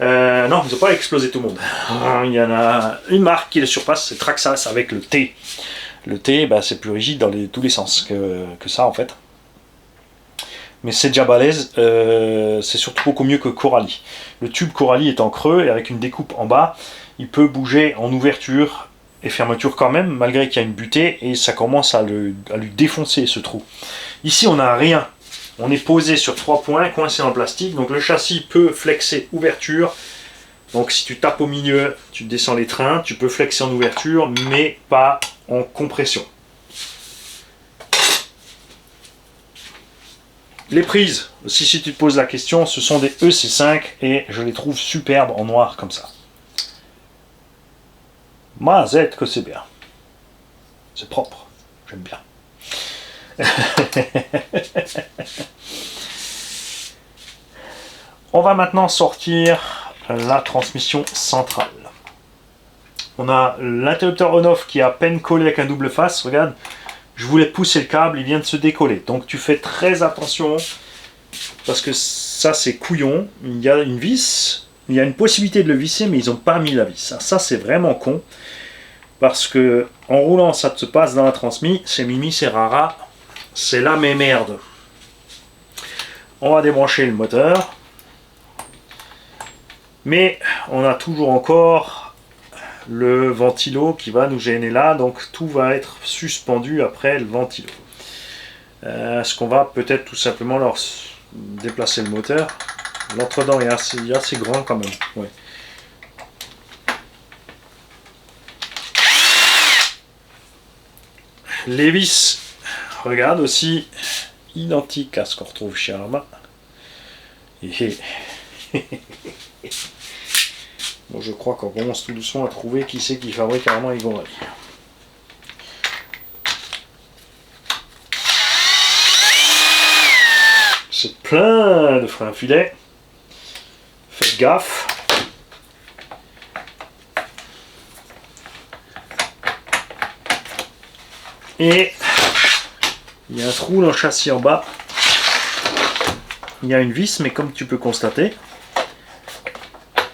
Speaker 1: Non, ils n'ont pas explosé tout le monde. Il y en a une marque qui le surpasse, c'est Traxxas avec le T. Le T, bah, c'est plus rigide dans tous les sens que ça en fait. Mais c'est déjà balèze, c'est surtout beaucoup mieux que Coralie. Le tube Coralie est en creux et avec une découpe en bas, il peut bouger en ouverture et fermeture quand même, malgré qu'il y a une butée et ça commence à lui défoncer ce trou. Ici on n'a rien. On est posé sur 3 points, coincé en plastique, donc le châssis peut flexer ouverture. Donc si tu tapes au milieu, tu descends les trains, tu peux flexer en ouverture, mais pas en compression. Les prises, si tu te poses la question, ce sont des EC5 et je les trouve superbes en noir comme ça. Mazette que c'est bien. C'est propre, j'aime bien. On va maintenant sortir la transmission centrale. On a l'interrupteur on-off qui est à peine collé avec un double face. Regarde, je voulais pousser le câble, il vient de se décoller. Donc tu fais très attention parce que ça c'est couillon. Il y a une vis, il y a une possibilité de le visser, mais ils n'ont pas mis la vis. Ça c'est vraiment con parce que en roulant ça se passe dans la transmission. C'est Mimi, c'est Rara, c'est là mais merde. On va débrancher le moteur. Mais on a toujours encore le ventilo qui va nous gêner là, donc tout va être suspendu après le ventilo. Est-ce qu'on va peut-être tout simplement leur déplacer le moteur? L'entre-dents est assez grand quand même. Ouais. Les vis, regarde, aussi identiques à ce qu'on retrouve chez Arma. Bon, je crois qu'on commence tout doucement à trouver qui c'est qui fabrique Arma et Gondry. C'est plein de freins filets. Faites gaffe. Et il y a un trou dans le châssis en bas. Il y a une vis, mais comme tu peux constater,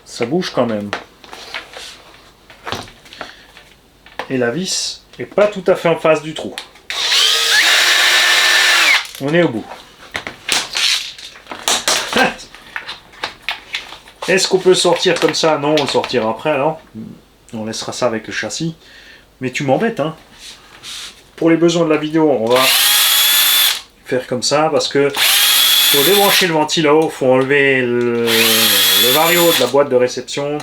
Speaker 1: ça bouge quand même. Et la vis n'est pas tout à fait en face du trou. On est au bout. Est-ce qu'on peut sortir comme ça? Non, on le sortira après alors. On laissera ça avec le châssis. Mais tu m'embêtes, hein. Pour les besoins de la vidéo, on va faire comme ça parce que pour débrancher le ventilo, il faut enlever le vario de la boîte de réception.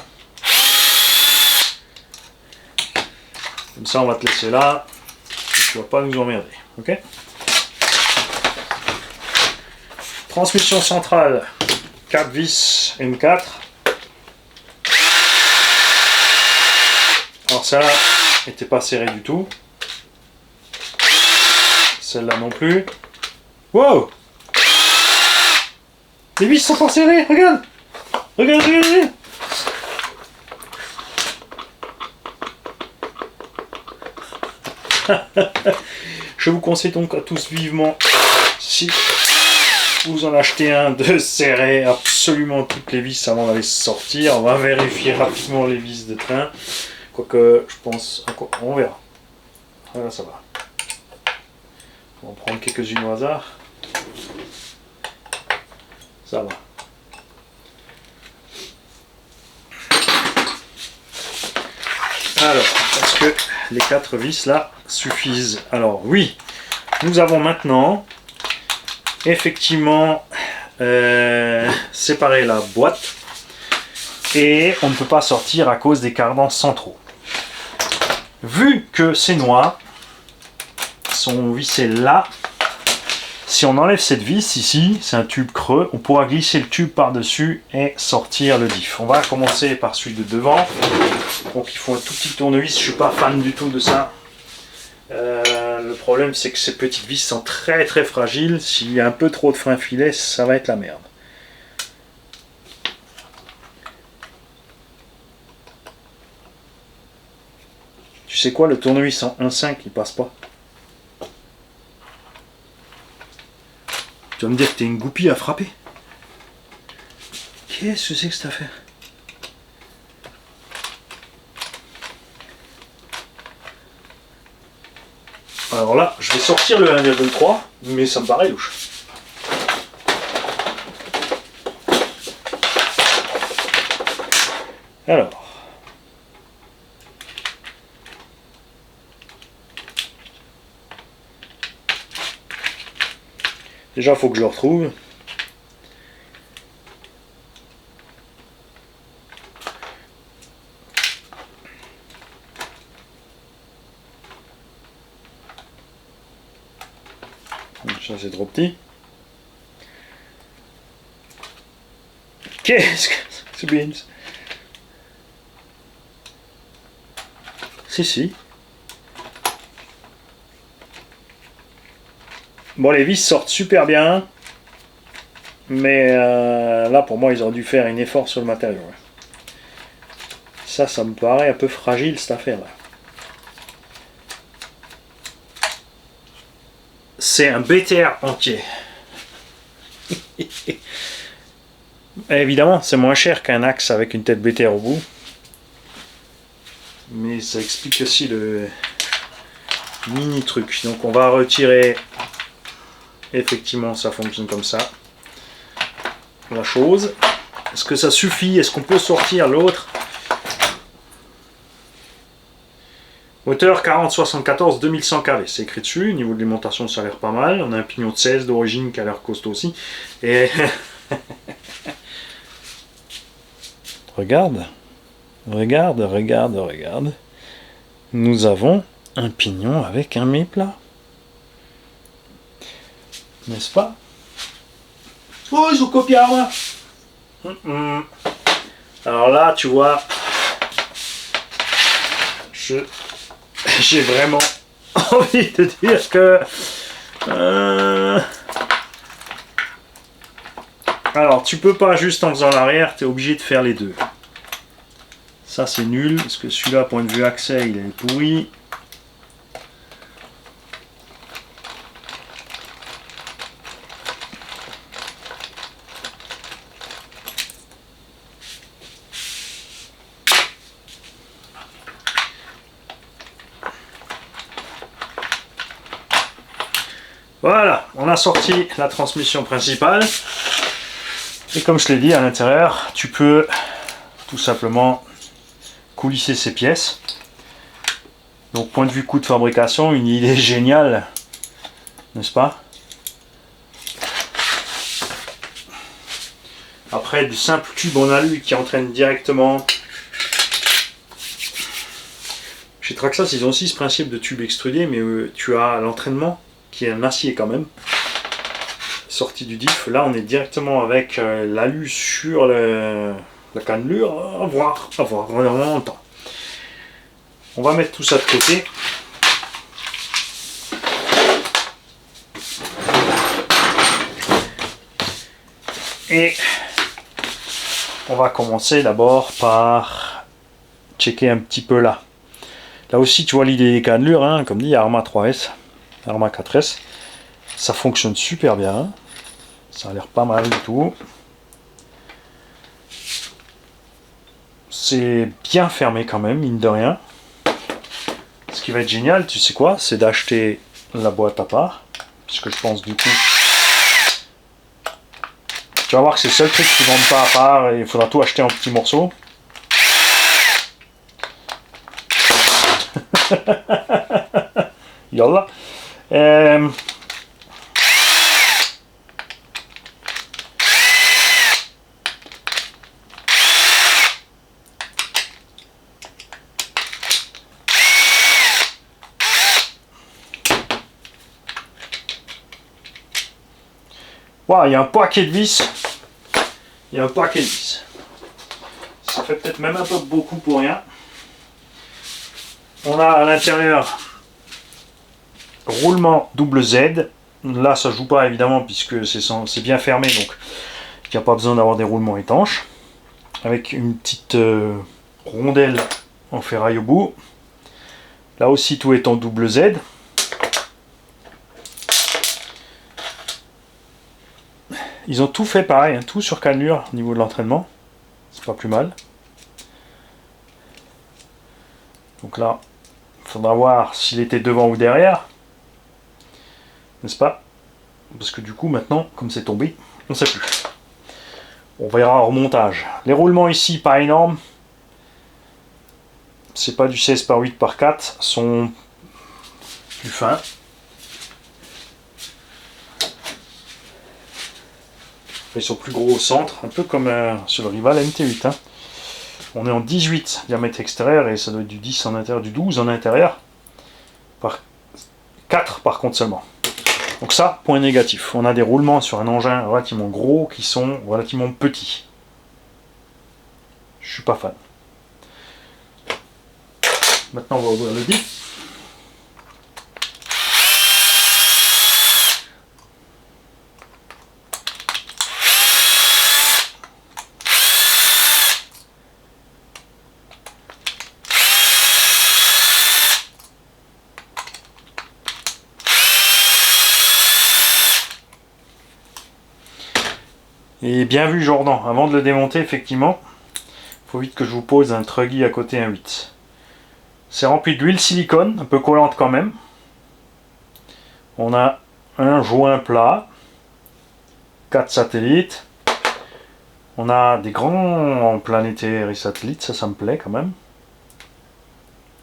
Speaker 1: Comme ça, on va te laisser là. Tu ne vas pas nous emmerder. Ok? Transmission centrale, 4 vis M4. Alors ça n'était pas serré du tout. Celle-là non plus. Wow! Les vis sont pas serrées, regarde! Regarde, regarde! Je vous conseille donc à tous vivement, si vous en achetez un, de serrer absolument toutes les vis avant d'aller sortir. On va vérifier rapidement les vis de train. Quoique, je pense... On verra. Voilà, ça va. On va en prendre quelques-unes au hasard. Ça va. Alors, est-ce que les 4 vis là suffisent? Alors oui, nous avons maintenant effectivement séparé la boîte et on ne peut pas sortir à cause des cardans centraux. Vu que ces noix sont vissées là, si on enlève cette vis ici, c'est un tube creux, on pourra glisser le tube par-dessus et sortir le diff. On va commencer par celui de devant. Donc il faut un tout petit tournevis, je suis pas fan du tout de ça. Le problème c'est que ces petites vis sont très très fragiles. S'il y a un peu trop de frein filet, ça va être la merde. Tu sais quoi, le tournevis en 1.5 il passe pas. Tu vas me dire que t'es une goupille à frapper. Qu'est-ce que c'est que cette affaire? Alors là, je vais sortir le 1,3, mais ça me paraît louche. Alors. Déjà, il faut que je le retrouve. Ça, c'est trop petit. Qu'est-ce que c'est bien? Si. Bon, les vis sortent super bien. Mais là, pour moi, ils ont dû faire un effort sur le matériau. Ça me paraît un peu fragile, cette affaire-là. C'est un BTR entier. Évidemment, c'est moins cher qu'un axe avec une tête BTR au bout. Mais ça explique aussi le mini truc. Donc on va retirer. Effectivement, ça fonctionne comme ça. La chose. Est-ce que ça suffit? Est-ce qu'on peut sortir l'autre? Moteur 4074 2100 kV, c'est écrit dessus. Niveau de l'alimentation, ça a l'air pas mal. On a un pignon de 16 d'origine qui a l'air costaud aussi. Et regarde. Nous avons un pignon avec un méplat. N'est-ce pas? Oh, ils ont copié à moi. Alors là, tu vois, j'ai vraiment envie de dire que... Alors, tu peux pas juste en faisant l'arrière, tu es obligé de faire les deux. Ça, c'est nul, parce que celui-là, point de vue accès, il est pourri. Voilà, on a sorti la transmission principale. Et comme je l'ai dit, à l'intérieur, tu peux tout simplement coulisser ces pièces. Donc, point de vue coût de fabrication, une idée géniale, n'est-ce pas? Après, du simple tube en alu qui entraîne directement. Chez Traxxas, ils ont aussi ce principe de tube extrudé, mais tu as l'entraînement qui est un acier quand même, sorti du diff. Là, on est directement avec l'alu sur la cannelure. À voir, vraiment longtemps. On va mettre tout ça de côté. Et on va commencer d'abord par checker un petit peu là. Là aussi, tu vois l'idée des cannelures, hein, comme dit, Arma 3S. Arma 4S, ça fonctionne super bien, ça a l'air pas mal du tout. C'est bien fermé quand même, mine de rien. Ce qui va être génial, tu sais quoi, c'est d'acheter la boîte à part, puisque je pense du coup, tu vas voir que c'est le seul truc qu'ils vendent pas à part, et il faudra tout acheter en petits morceaux. Yallah. Wow, il y a un paquet de vis. Ça fait peut-être même un peu beaucoup pour rien. On a à l'intérieur roulement double Z. Là, ça joue pas évidemment puisque c'est bien fermé, donc il n'y a pas besoin d'avoir des roulements étanches. Avec une petite rondelle en ferraille au bout. Là aussi, tout est en double Z. Ils ont tout fait pareil, hein, tout sur cannelure au niveau de l'entraînement. C'est pas plus mal. Donc là, il faudra voir s'il était devant ou derrière. N'est-ce pas? Parce que du coup, maintenant, comme c'est tombé, on ne sait plus. On verra en remontage. Les roulements ici, pas énormes. C'est pas du 16 par 8 par 4, sont plus fins. Ils sont plus gros au centre, un peu comme sur le rival MT8. Hein. On est en 18 diamètre extérieur et ça doit être du 10 en intérieur, du 12 en intérieur. Par 4 par contre seulement. Donc ça, point négatif. On a des roulements sur un engin relativement gros qui sont relativement petits. Je suis pas fan. Maintenant, on va ouvrir le diff. Et bien vu Jordan, avant de le démonter, effectivement, il faut vite que je vous pose un truggy à côté, un 8. C'est rempli d'huile silicone, un peu collante quand même. On a un joint plat, 4 satellites. On a des grands planétaires et satellites, ça me plaît quand même.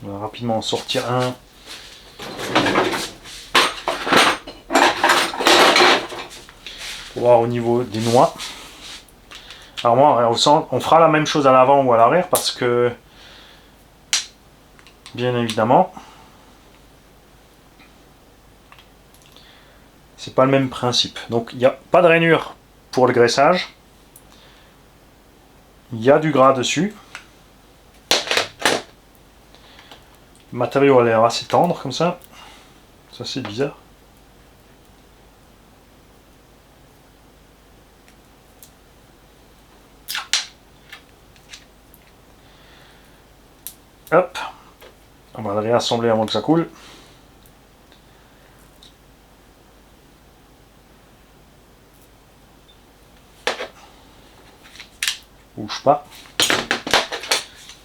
Speaker 1: On va rapidement en sortir un. Pour voir au niveau des noix. Alors moi, on fera la même chose à l'avant ou à l'arrière parce que, bien évidemment, c'est pas le même principe. Donc il n'y a pas de rainure pour le graissage. Il y a du gras dessus. Le matériau a l'air assez tendre comme ça. Ça c'est bizarre. Hop, on va le réassembler avant que ça coule. Bouge pas.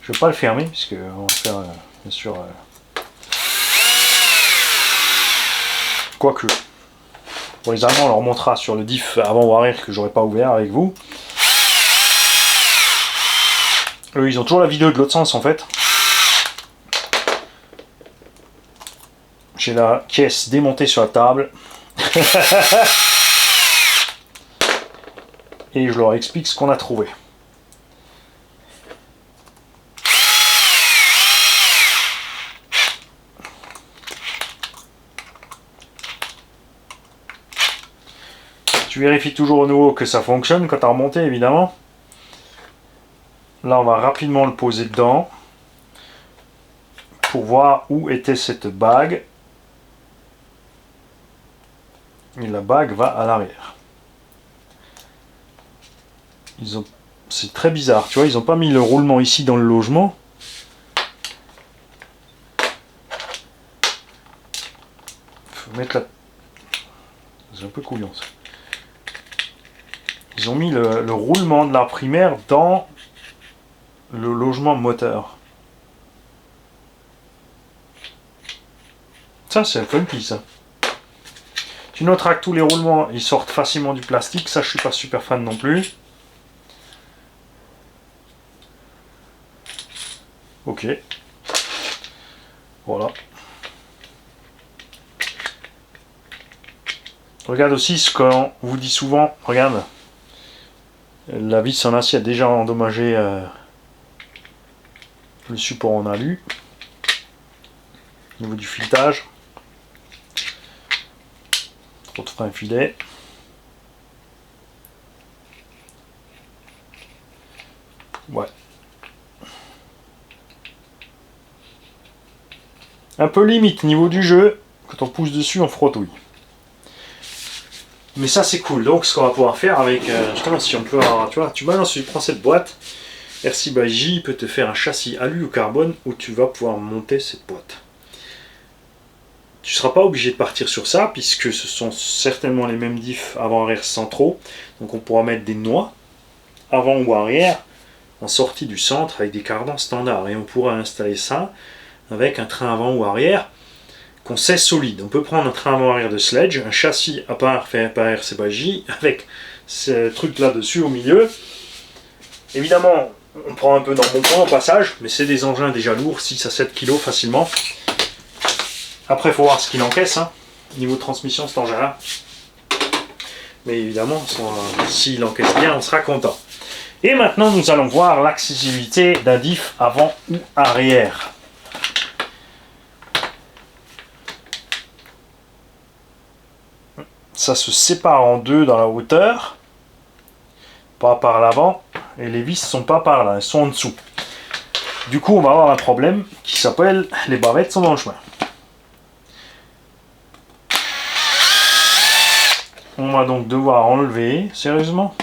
Speaker 1: Je vais pas le fermer puisque on va faire bien sûr. Quoique. Pour les Allemands, on leur montrera sur le diff avant ou arrière que j'aurais pas ouvert avec vous. Eux, ils ont toujours la vidéo de l'autre sens en fait. J'ai la caisse démontée sur la table. Et je leur explique ce qu'on a trouvé. Tu vérifies toujours au nouveau que ça fonctionne quand tu as remonté évidemment. Là on va rapidement le poser dedans. Pour voir où était cette bague. Et la bague va à l'arrière. C'est très bizarre, tu vois, ils n'ont pas mis le roulement ici dans le logement. Faut mettre la... C'est un peu couillon ça. Ils ont mis le roulement de la primaire dans le logement moteur. Ça c'est funky ça. Tu noteras que tous les roulements ils sortent facilement du plastique, ça je suis pas super fan non plus. Ok. Voilà. Regarde aussi ce qu'on vous dit souvent, regarde. La vis en acier a déjà endommagé le support en alu. Au niveau du filetage. Trop de frein filet. Ouais. Un peu limite niveau du jeu. Quand on pousse dessus, on frottouille. Mais ça c'est cool. Donc ce qu'on va pouvoir faire avec... justement si on peut avoir... Tu prends cette boîte. RC by J peut te faire un châssis alu ou carbone où tu vas pouvoir monter cette boîte. Tu ne seras pas obligé de partir sur ça puisque ce sont certainement les mêmes diffs avant-arrière centraux. Donc on pourra mettre des noix avant ou arrière en sortie du centre avec des cardans standards. Et on pourra installer ça avec un train avant ou arrière qu'on sait solide. On peut prendre un train avant-arrière de Sledge, un châssis à part fait par RC by J avec ce truc là dessus au milieu. Évidemment, on prend un peu d'embonpoint au passage, mais c'est des engins déjà lourds, 6 à 7 kg facilement. Après, il faut voir ce qu'il encaisse, hein. Niveau transmission, cet engin-là. Mais évidemment, s'il encaisse bien, on sera content. Et maintenant, nous allons voir l'accessibilité d'un diff avant ou arrière. Ça se sépare en deux dans la hauteur. Pas par l'avant, et les vis sont pas par là, elles sont en dessous. Du coup, on va avoir un problème qui s'appelle les bavettes sont dans le chemin. On va donc devoir enlever, sérieusement.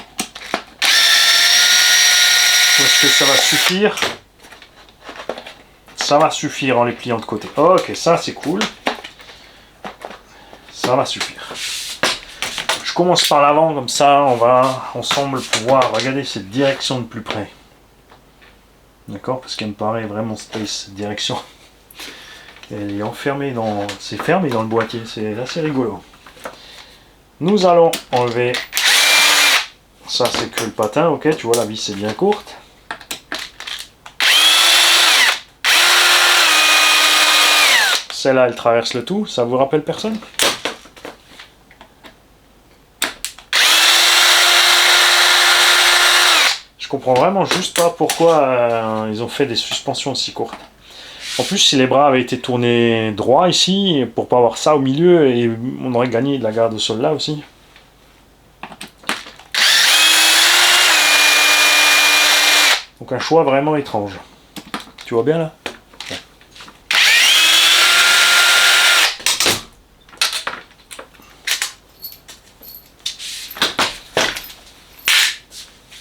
Speaker 1: Est-ce que ça va suffire? Ça va suffire en les pliant de côté. Ok, ça c'est cool. Ça va suffire. Je commence par l'avant, comme ça on va ensemble pouvoir regarder cette direction de plus près. D'accord? Parce qu'elle me paraît vraiment space, cette direction. Elle est enfermée dans... C'est fermé dans le boîtier, c'est assez rigolo. Nous allons enlever... Ça c'est que le patin, ok, tu vois la vis est bien courte. Celle-là elle traverse le tout, ça vous rappelle personne? Je comprends vraiment juste pas pourquoi ils ont fait des suspensions aussi courtes. En plus, si les bras avaient été tournés droit ici, pour pas avoir ça au milieu, et on aurait gagné de la garde au sol là aussi. Donc un choix vraiment étrange. Tu vois bien là? Ouais.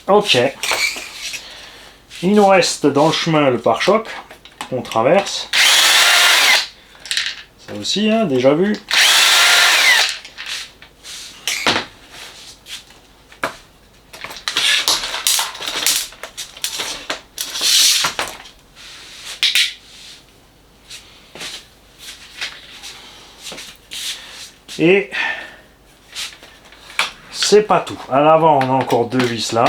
Speaker 1: Ok. Il nous reste dans le chemin le pare-choc. On traverse. Ça aussi, hein, déjà vu. Et c'est pas tout. À l'avant, on a encore deux vis là.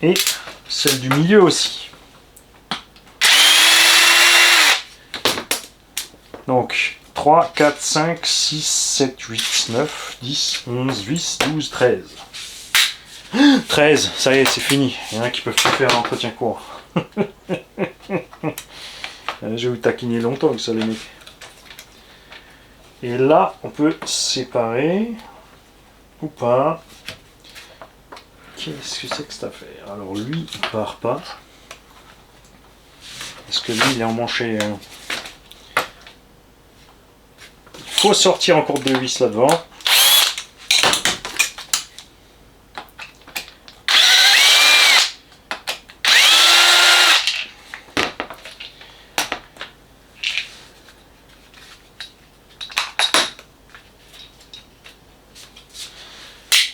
Speaker 1: Et celle du milieu aussi. Donc 3, 4, 5, 6, 7, 8, 9, 10, 11, 10, 12, 13. 13, ça y est, c'est fini. Il y en a qui peuvent plus faire l'entretien court. Je vais vous taquiner longtemps avec ça, les mecs. Et là, on peut séparer ou pas. Qu'est-ce que c'est que cette affaire? Alors lui, il part pas. Parce que lui, il est emmanché. Il faut sortir encore deux vis là-devant.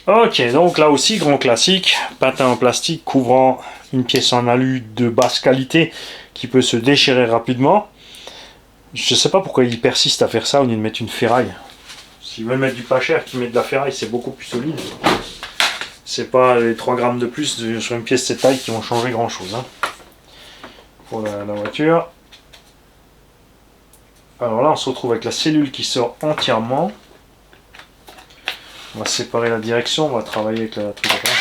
Speaker 1: Ok, donc là aussi, grand classique, patin en plastique couvrant une pièce en alu de basse qualité qui peut se déchirer rapidement. Je sais pas pourquoi ils persistent à faire ça au lieu de mettre une ferraille. S'ils veulent mettre du pas cher, qu'ils mettent de la ferraille, c'est beaucoup plus solide. C'est pas les 3 grammes de plus sur une pièce de cette taille qui vont changer grand chose. Hein. Pour la voiture. Alors là, on se retrouve avec la cellule qui sort entièrement. On va séparer la direction, on va travailler avec la truc après.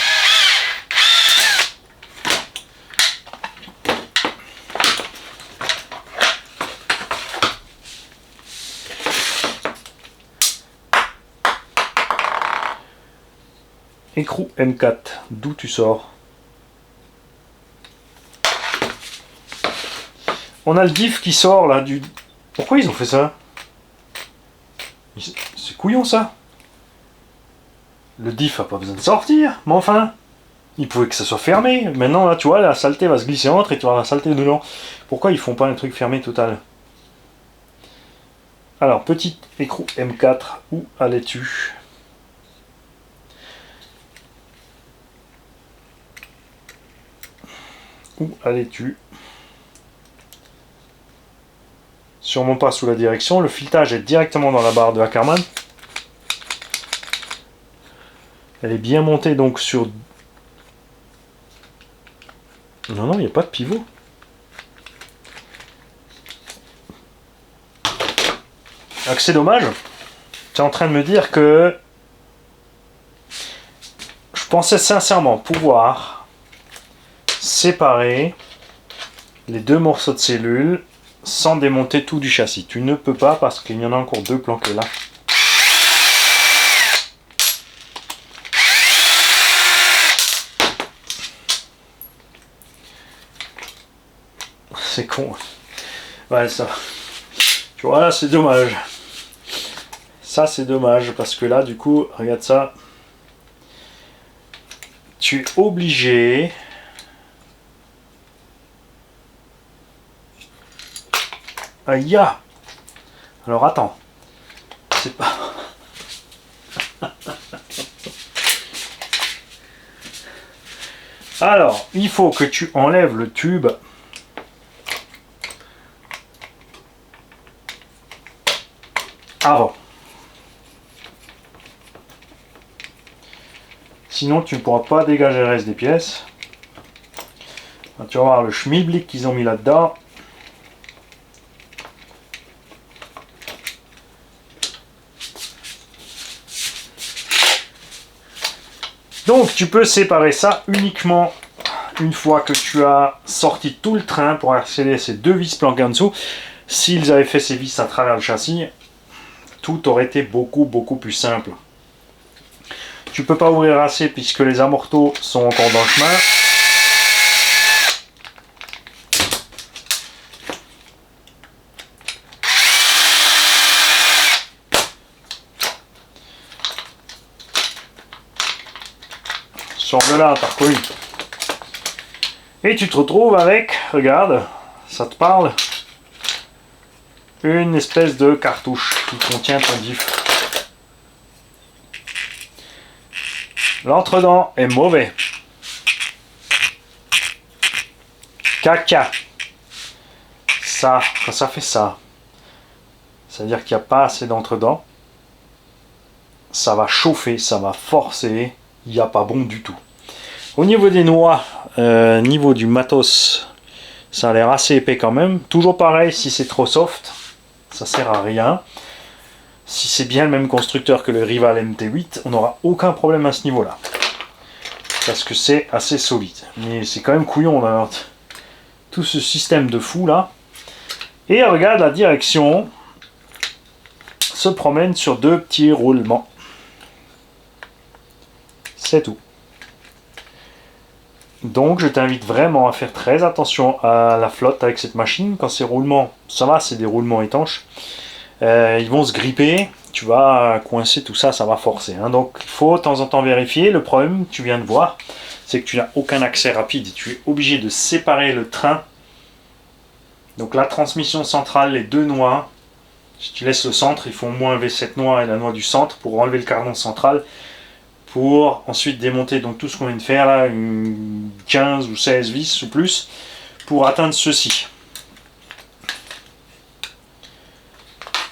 Speaker 1: Écrou M4, d'où tu sors? On a le diff qui sort là du... Pourquoi ils ont fait ça? C'est couillon ça. Le diff a pas besoin de sortir, mais enfin, il pouvait que ça soit fermé. Maintenant, là, tu vois, la saleté va se glisser entre et tu vas la saleté dedans. Pourquoi ils font pas un truc fermé total? Alors, petit écrou M4, où allais-tu? Où allais-tu? Sûrement pas sous la direction. Le filetage est directement dans la barre de Ackermann. Elle est bien montée donc sur... Non, il n'y a pas de pivot. Alors que c'est dommage. Tu es en train de me dire que... Je pensais sincèrement pouvoir séparer les deux morceaux de cellule sans démonter tout du châssis. Tu ne peux pas parce qu'il y en a encore deux planqués là. C'est con. Ouais, ça. Tu vois, là, c'est dommage. Ça, c'est dommage parce que là, du coup, regarde ça. Tu es obligé. Aïe! Alors, attends. C'est pas. Alors, il faut que tu enlèves le tube. Avant. Sinon, tu ne pourras pas dégager le reste des pièces. Tu vas voir le schmilblick qu'ils ont mis là-dedans. Donc, tu peux séparer ça uniquement une fois que tu as sorti tout le train pour accéder à ces deux vis planquées en dessous. S'ils avaient fait ces vis à travers le châssis, tout aurait été beaucoup plus simple. Tu peux pas ouvrir assez puisque les amortos sont encore dans le chemin. Sors de là, t'as reconnu. Et tu te retrouves avec, regarde, ça te parle, une espèce de cartouche qui contient ton diff. L'entre-dents est mauvais. Caca. Ça, quand ça fait ça, c'est-à-dire qu'il n'y a pas assez d'entre-dents, ça va chauffer, ça va forcer, il n'y a pas bon du tout. Au niveau des noix, niveau du matos, ça a l'air assez épais quand même. Toujours pareil, si c'est trop soft, ça sert à rien. Si c'est bien le même constructeur que le Rival MT8, on n'aura aucun problème à ce niveau-là. Parce que c'est assez solide. Mais c'est quand même couillon là, tout ce système de fou là. Et regarde, la direction se promène sur deux petits roulements. C'est tout. Donc je t'invite vraiment à faire très attention à la flotte avec cette machine. Quand ces roulements, ça va, c'est des roulements étanches. Ils vont se gripper, tu vas coincer tout ça, ça va forcer. Hein. Donc il faut de temps en temps vérifier. Le problème, tu viens de voir, c'est que tu n'as aucun accès rapide. Tu es obligé de séparer le train. Donc la transmission centrale, les deux noix. Si tu laisses le centre, il faut au moins enlever cette noix et la noix du centre pour enlever le cardan central. Pour ensuite démonter donc tout ce qu'on vient de faire là, une 15 ou 16 vis ou plus, pour atteindre ceci.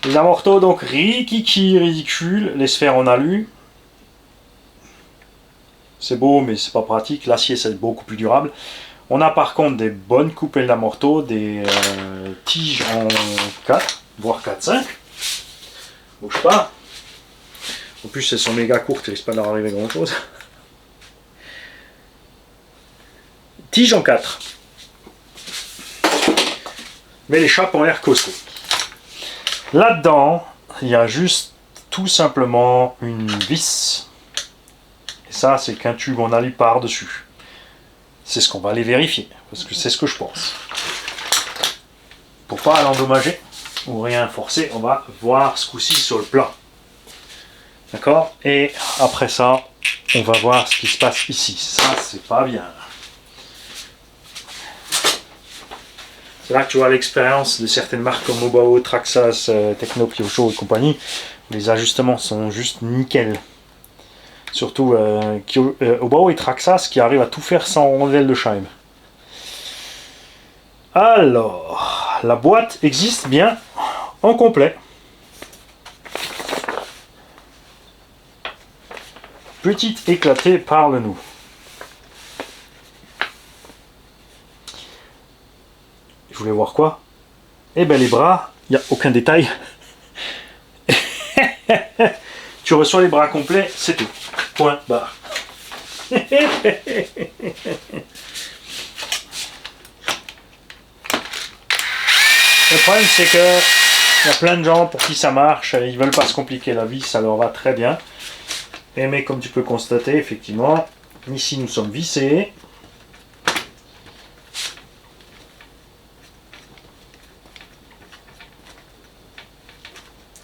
Speaker 1: Les amortos donc ridicule, les sphères en alu. C'est beau mais c'est pas pratique, l'acier c'est beaucoup plus durable. On a par contre des bonnes coupelles d'amortos, des tiges en 4, voire 4-5. Bouge pas. En plus, elles sont méga courtes, il risque pas de leur arriver grand chose. Tige en 4. Mais les chapes ont l'air costauds. Là-dedans, il y a juste tout simplement une vis. Et ça, c'est qu'un tube en alu par-dessus. C'est ce qu'on va aller vérifier, parce que c'est ce que je pense. Pour pas l'endommager ou rien forcer, on va voir ce coup-ci sur le plan. D'accord? Et après ça, on va voir ce qui se passe ici. Ça, c'est pas bien. C'est là que tu vois l'expérience de certaines marques comme Obao, Traxxas, Techno, Kyosho et compagnie. Les ajustements sont juste nickel. Surtout Obao et Traxxas qui arrivent à tout faire sans rondelle de chime. Alors, la boîte existe bien en complet. Petite éclatée, parle-nous. Je voulais voir quoi? Eh ben les bras, il n'y a aucun détail. Tu reçois les bras complets, c'est tout. Point barre. Le problème c'est que il y a plein de gens pour qui ça marche, ils veulent pas se compliquer la vie, ça leur va très bien. Mais comme tu peux constater, effectivement, ici nous sommes vissés.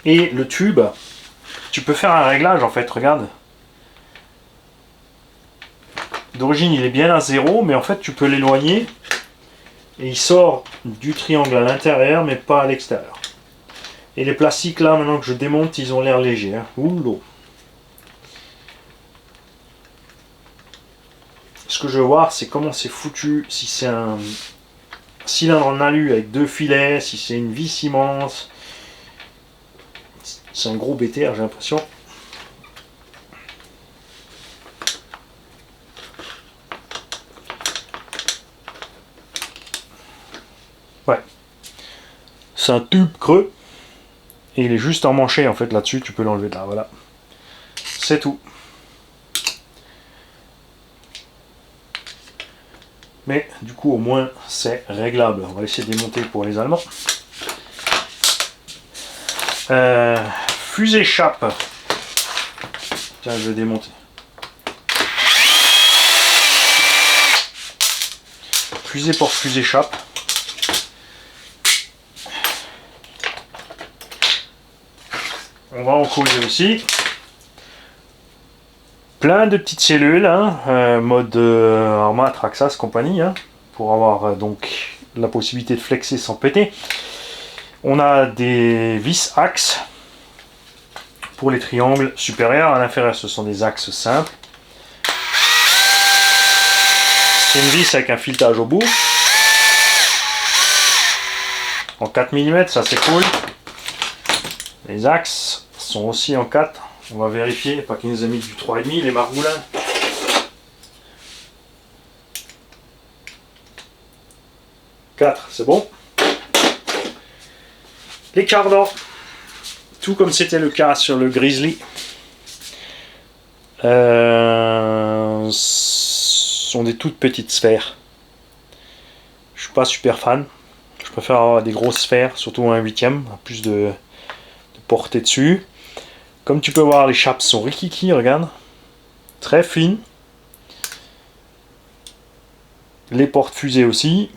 Speaker 1: Et le tube, tu peux faire un réglage en fait, regarde. D'origine il est bien à 0, mais en fait tu peux l'éloigner. Et il sort du triangle à l'intérieur, mais pas à l'extérieur. Et les plastiques là, maintenant que je démonte, ils ont l'air légers. Hein. Ouh. Ce que je veux voir, c'est comment c'est foutu. Si c'est un cylindre en alu avec 2 filets, si c'est une vis immense. C'est un gros BTR, j'ai l'impression. Ouais. C'est un tube creux. Et il est juste emmanché en fait là-dessus, tu peux l'enlever de là, voilà. C'est tout. Mais du coup au moins c'est réglable. On va essayer de démonter pour les Allemands. Fusée chape. Tiens, je vais démonter. Fusée pour fusée chape. On va en coller aussi. Plein de petites cellules, hein, mode Arma, Traxxas, compagnie, hein, pour avoir donc la possibilité de flexer sans péter. On a des vis axes pour les triangles supérieurs. À l'inférieur, ce sont des axes simples. C'est une vis avec un filetage au bout. En 4 mm, ça c'est cool. Les axes sont aussi en 4. On va vérifier, pas qu'il nous a mis du 3,5 les margoulins. C'est bon. Les cardans, tout comme c'était le cas sur le Grizzly, sont des toutes petites sphères. Je suis pas super fan. Je préfère avoir des grosses sphères, surtout un 1/8, plus de portée dessus. Comme tu peux voir, les chapes sont rikiki, regarde. Très fines. Les portes fusées aussi.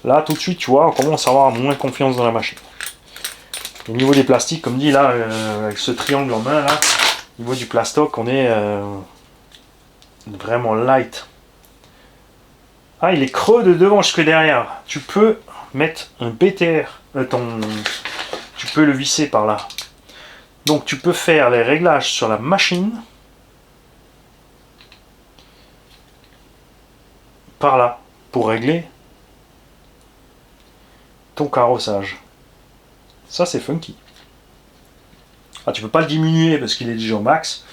Speaker 1: Là, tout de suite, tu vois, on commence à avoir moins confiance dans la machine. Au niveau des plastiques, comme dit là, avec ce triangle en main, là, au niveau du plastoc, on est vraiment light. Ah, il est creux de devant jusque derrière. Tu peux mettre un BTR, tu peux le visser par là. Donc tu peux faire les réglages sur la machine par là pour régler ton carrossage. Ça c'est funky. Ah, tu peux pas le diminuer parce qu'il est déjà au max,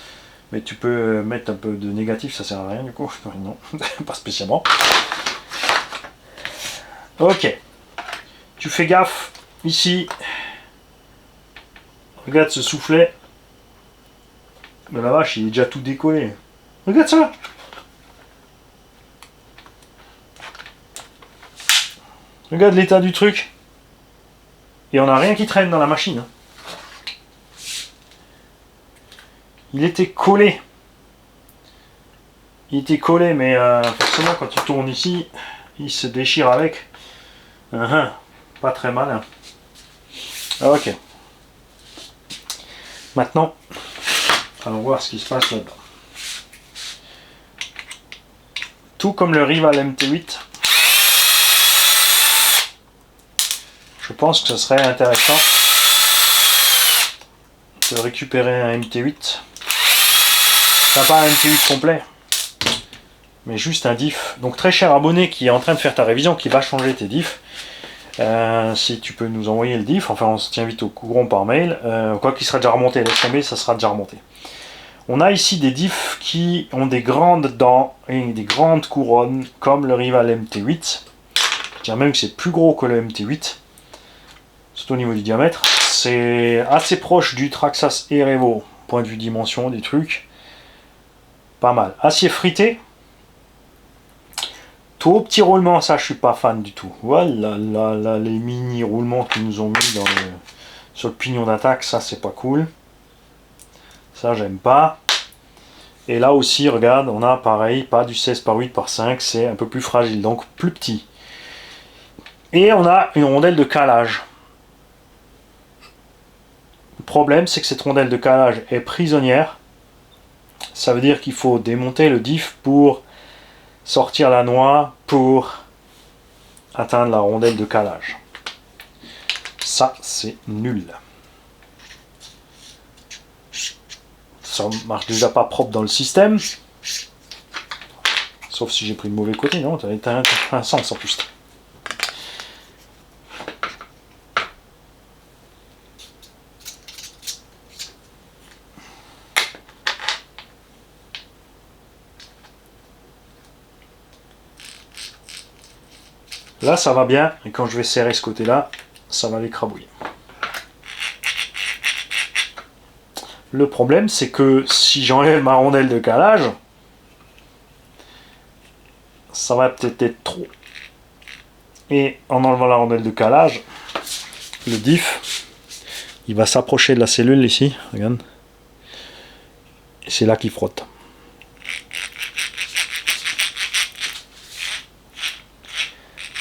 Speaker 1: mais tu peux mettre un peu de négatif, ça sert à rien du coup. Non, pas spécialement. Ok. Tu fais gaffe ici. Regarde ce soufflet. Mais la vache, il est déjà tout décollé. Regarde ça. Regarde l'état du truc. Et on n'a rien qui traîne dans la machine. Hein. Il était collé. Il était collé, mais forcément quand tu tournes ici, il se déchire avec. Pas très malin. Ok. Maintenant, allons voir ce qui se passe là-dedans. Tout comme le Rival MT8, je pense que ce serait intéressant de récupérer un MT8. Enfin, pas un MT8 complet, mais juste un diff. Donc très cher abonné qui est en train de faire ta révision, qui va changer tes diffs. Si tu peux nous envoyer le diff, enfin on se tient vite au courant par mail, quoi qu'il sera déjà remonté, laisse tomber, ça sera déjà remonté. On a ici des diffs qui ont des grandes dents et des grandes couronnes, comme le Rival MT8. Je dirais même que c'est plus gros que le MT8, surtout au niveau du diamètre. C'est assez proche du Traxxas Erevo, point de vue dimension des trucs. Pas mal. Acier frité. Tout petit roulement, ça je suis pas fan du tout. Voilà, là, les mini roulements qu'ils nous ont mis sur le pignon d'attaque, ça c'est pas cool. Ça j'aime pas. Et là aussi, regarde, on a pareil, pas du 16 par 8 par 5, c'est un peu plus fragile, donc plus petit. Et on a une rondelle de calage. Le problème, c'est que cette rondelle de calage est prisonnière. Ça veut dire qu'il faut démonter le diff pour sortir la noix pour atteindre la rondelle de calage. Ça, c'est nul. Ça marche déjà pas propre dans le système. Sauf si j'ai pris le mauvais côté, non? T'as un sens en plus. Là, ça va bien, et quand je vais serrer ce côté-là, ça va l'écrabouiller. Le problème, c'est que si j'enlève ma rondelle de calage, ça va peut-être être trop. Et en enlevant la rondelle de calage, le diff, il va s'approcher de la cellule ici, regarde. Et c'est là qu'il frotte.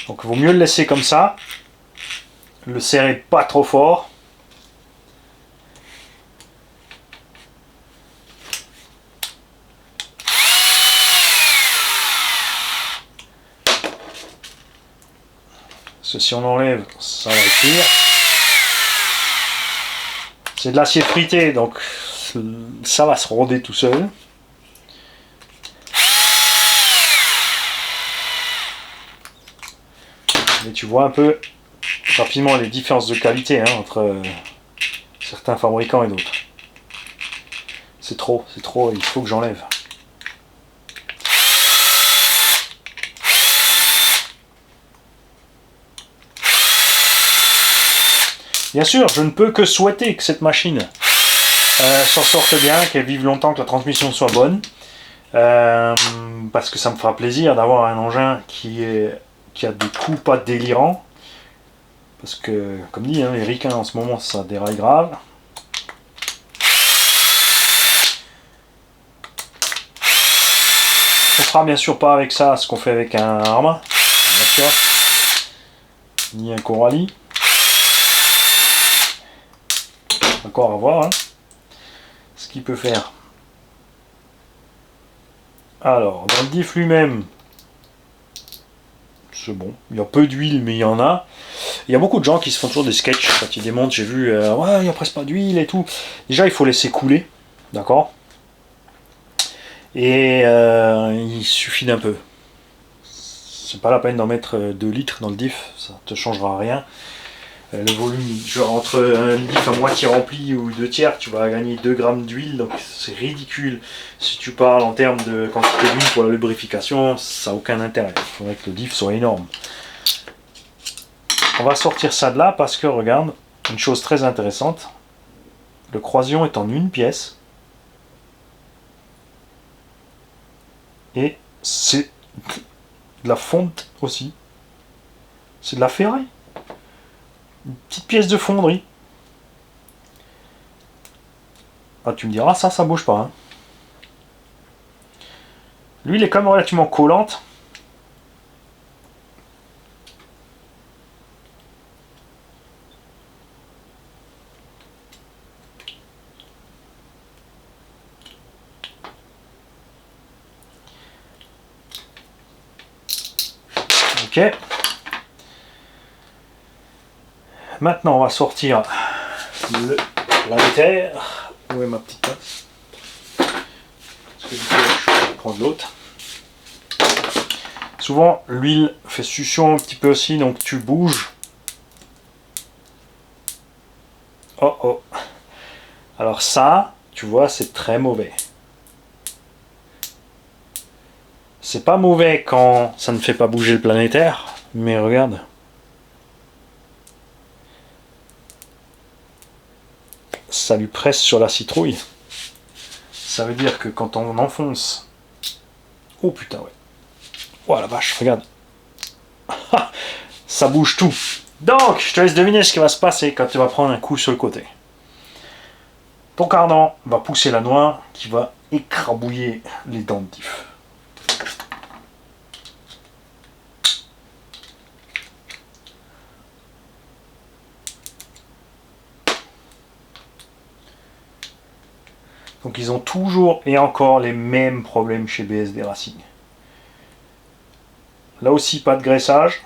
Speaker 1: Donc il vaut mieux le laisser comme ça, le serrer pas trop fort. Parce que si on enlève, ça va être pire. C'est de l'acier frité, donc ça va se ronder tout seul. Mais tu vois un peu rapidement les différences de qualité entre certains fabricants et d'autres. C'est trop, il faut que j'enlève. Bien sûr, je ne peux que souhaiter que cette machine s'en sorte bien, qu'elle vive longtemps, que la transmission soit bonne. Parce que ça me fera plaisir d'avoir un engin qui a des coups pas délirants. Parce que, comme dit, les ricains en ce moment, ça déraille grave. On fera bien sûr pas avec ça ce qu'on fait avec un arme, bien sûr, ni un Coralie. Encore à voir ce qu'il peut faire. Alors, dans le diff lui-même, c'est bon. Il y a peu d'huile, mais il y en a. Il y a beaucoup de gens qui se font toujours des sketchs quand ils démontent. J'ai vu, ouais, il n'y a presque pas d'huile et tout. Déjà, il faut laisser couler, d'accord? Et il suffit d'un peu. C'est pas la peine d'en mettre 2 litres dans le diff, ça te changera rien. Le volume, genre entre un diff à moitié rempli ou 2 tiers, tu vas gagner 2 grammes d'huile, donc c'est ridicule. Si tu parles en termes de quantité d'huile pour la lubrification, ça n'a aucun intérêt. Il faudrait que le diff soit énorme. On va sortir ça de là parce que, regarde, une chose très intéressante, le croisillon est en une pièce. Et c'est de la fonte aussi. C'est de la ferraille. Une petite pièce de fonderie. Ah, tu me diras, ça bouge pas. L'huile est quand même relativement collante. Ok. Maintenant, on va sortir le planétaire. Où est ma petite tasse? Parce que du coup, je vais prendre l'autre. Souvent, l'huile fait succion un petit peu aussi, donc tu bouges. Oh oh. Alors ça, tu vois, c'est très mauvais. C'est pas mauvais quand ça ne fait pas bouger le planétaire, mais regarde. Ça lui presse sur la citrouille. Ça veut dire que quand on enfonce... Oh putain, ouais. Oh la vache, regarde. Ça bouge tout. Donc, je te laisse deviner ce qui va se passer quand tu vas prendre un coup sur le côté. Ton cardan va pousser la noix qui va écrabouiller les dents de diff. Donc ils ont toujours et encore les mêmes problèmes chez BSD Racing. Là aussi pas de graissage.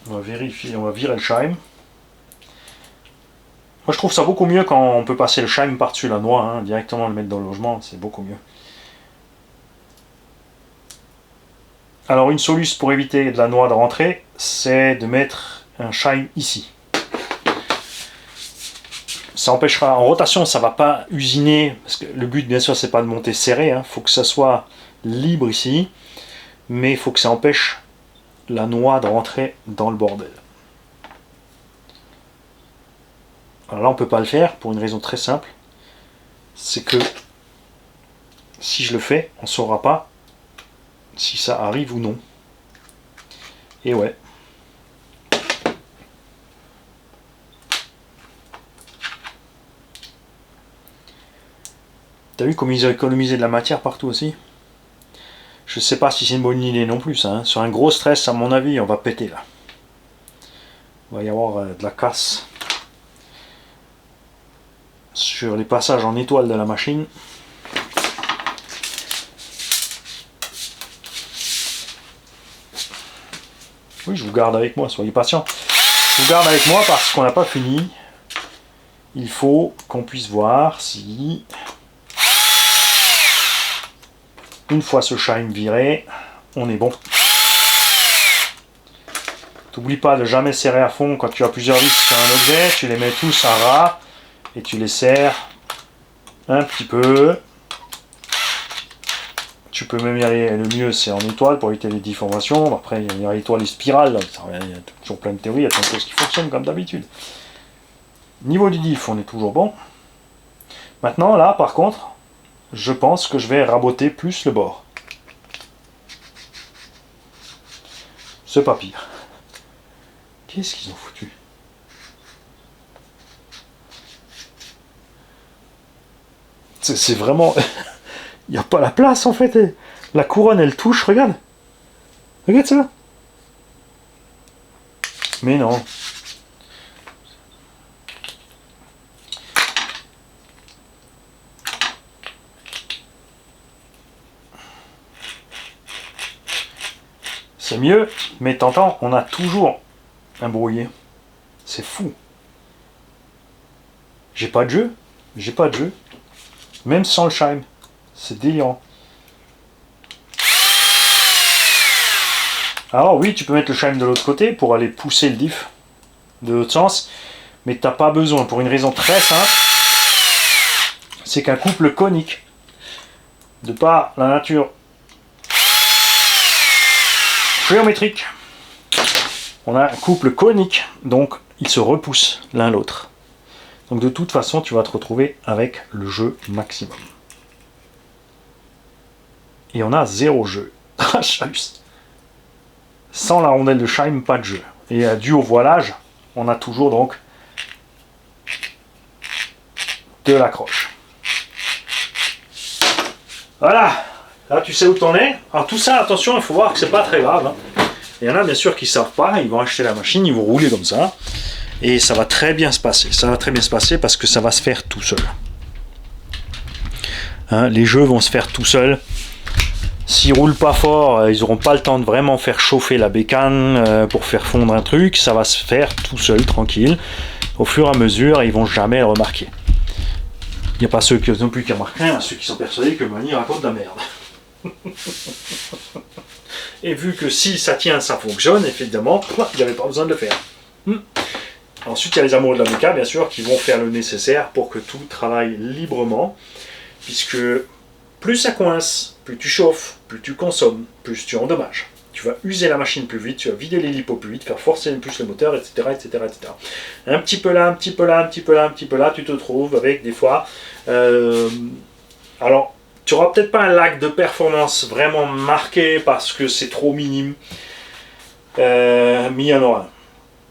Speaker 1: On va vérifier, on va virer le shime. Moi je trouve ça beaucoup mieux quand on peut passer le shime par-dessus la noix, hein, directement le mettre dans le logement, c'est beaucoup mieux. Alors une solution pour éviter de la noix de rentrer, c'est de mettre un shime ici. Ça empêchera, en rotation ça va pas usiner, parce que le but bien sûr c'est pas de monter serré, hein, faut que ça soit libre ici, mais il faut que ça empêche la noix de rentrer dans le bordel. Alors là on peut pas le faire pour une raison très simple, c'est que si je le fais, on saura pas si ça arrive ou non. Et ouais. T'as vu comme ils ont économisé de la matière partout aussi? Je sais pas si c'est une bonne idée non plus, ça, hein. Sur un gros stress, à mon avis, on va péter là. Il va y avoir de la casse sur les passages en étoile de la machine. Oui, je vous garde avec moi, soyez patients. Je vous garde avec moi parce qu'on n'a pas fini. Il faut qu'on puisse voir si... Une fois ce shine viré, on est bon. N'oublie pas de jamais serrer à fond quand tu as plusieurs vis sur un objet. Tu les mets tous à ras et tu les serres un petit peu. Tu peux même y aller, le mieux c'est en étoile pour éviter les déformations. Après il y a l'étoile et spirale, il y a toujours plein de théories, il y a plein de choses qui fonctionnent comme d'habitude. Niveau du diff, on est toujours bon. Maintenant là par contre, je pense que je vais raboter plus le bord. C'est pas pire. Qu'est-ce qu'ils ont foutu? C'est vraiment... Il n'y a pas la place en fait. La couronne elle touche, regarde. Regarde ça. Mais non. C'est mieux, mais t'entends, on a toujours un brouillé. C'est fou. J'ai pas de jeu. J'ai pas de jeu. Même sans le shine. C'est délirant. Alors oui, tu peux mettre le shine de l'autre côté pour aller pousser le diff de l'autre sens. Mais t'as pas besoin pour une raison très simple. C'est qu'un couple conique, de par la nature géométrique, on a un couple conique, donc ils se repoussent l'un l'autre. Donc de toute façon, tu vas te retrouver avec le jeu maximum. Et on a 0 jeu. Sans la rondelle de shine, pas de jeu. Et dû au voilage, on a toujours donc de l'accroche. Voilà. Là, tu sais où t'en es. Alors tout ça, attention, il faut voir que c'est pas très grave, hein. Il y en a bien sûr qui savent pas, ils vont acheter la machine, ils vont rouler comme ça. Et ça va très bien se passer. Ça va très bien se passer parce que ça va se faire tout seul. Hein, les jeux vont se faire tout seuls. S'ils roulent pas fort, ils n'auront pas le temps de vraiment faire chauffer la bécane pour faire fondre un truc. Ça va se faire tout seul, tranquille. Au fur et à mesure, ils vont jamais le remarquer. Il n'y a pas ceux qui non plus qui remarquent rien, ceux qui sont persuadés que Mani raconte de la merde. Et vu que si ça tient, ça fonctionne, évidemment, il n'y avait pas besoin de le faire. Ensuite, il y a les amoureux de la méca, bien sûr, qui vont faire le nécessaire pour que tout travaille librement, puisque plus ça coince, plus tu chauffes, plus tu consommes, plus tu endommages. Tu vas user la machine plus vite, tu vas vider les lipos plus vite, faire forcer plus le moteur, etc., etc., etc. Un petit peu là, un petit peu là, un petit peu là, un petit peu là, tu te trouves avec des fois... alors, tu n'auras peut-être pas un lag de performance vraiment marqué parce que c'est trop minime. Mais il y en aura un.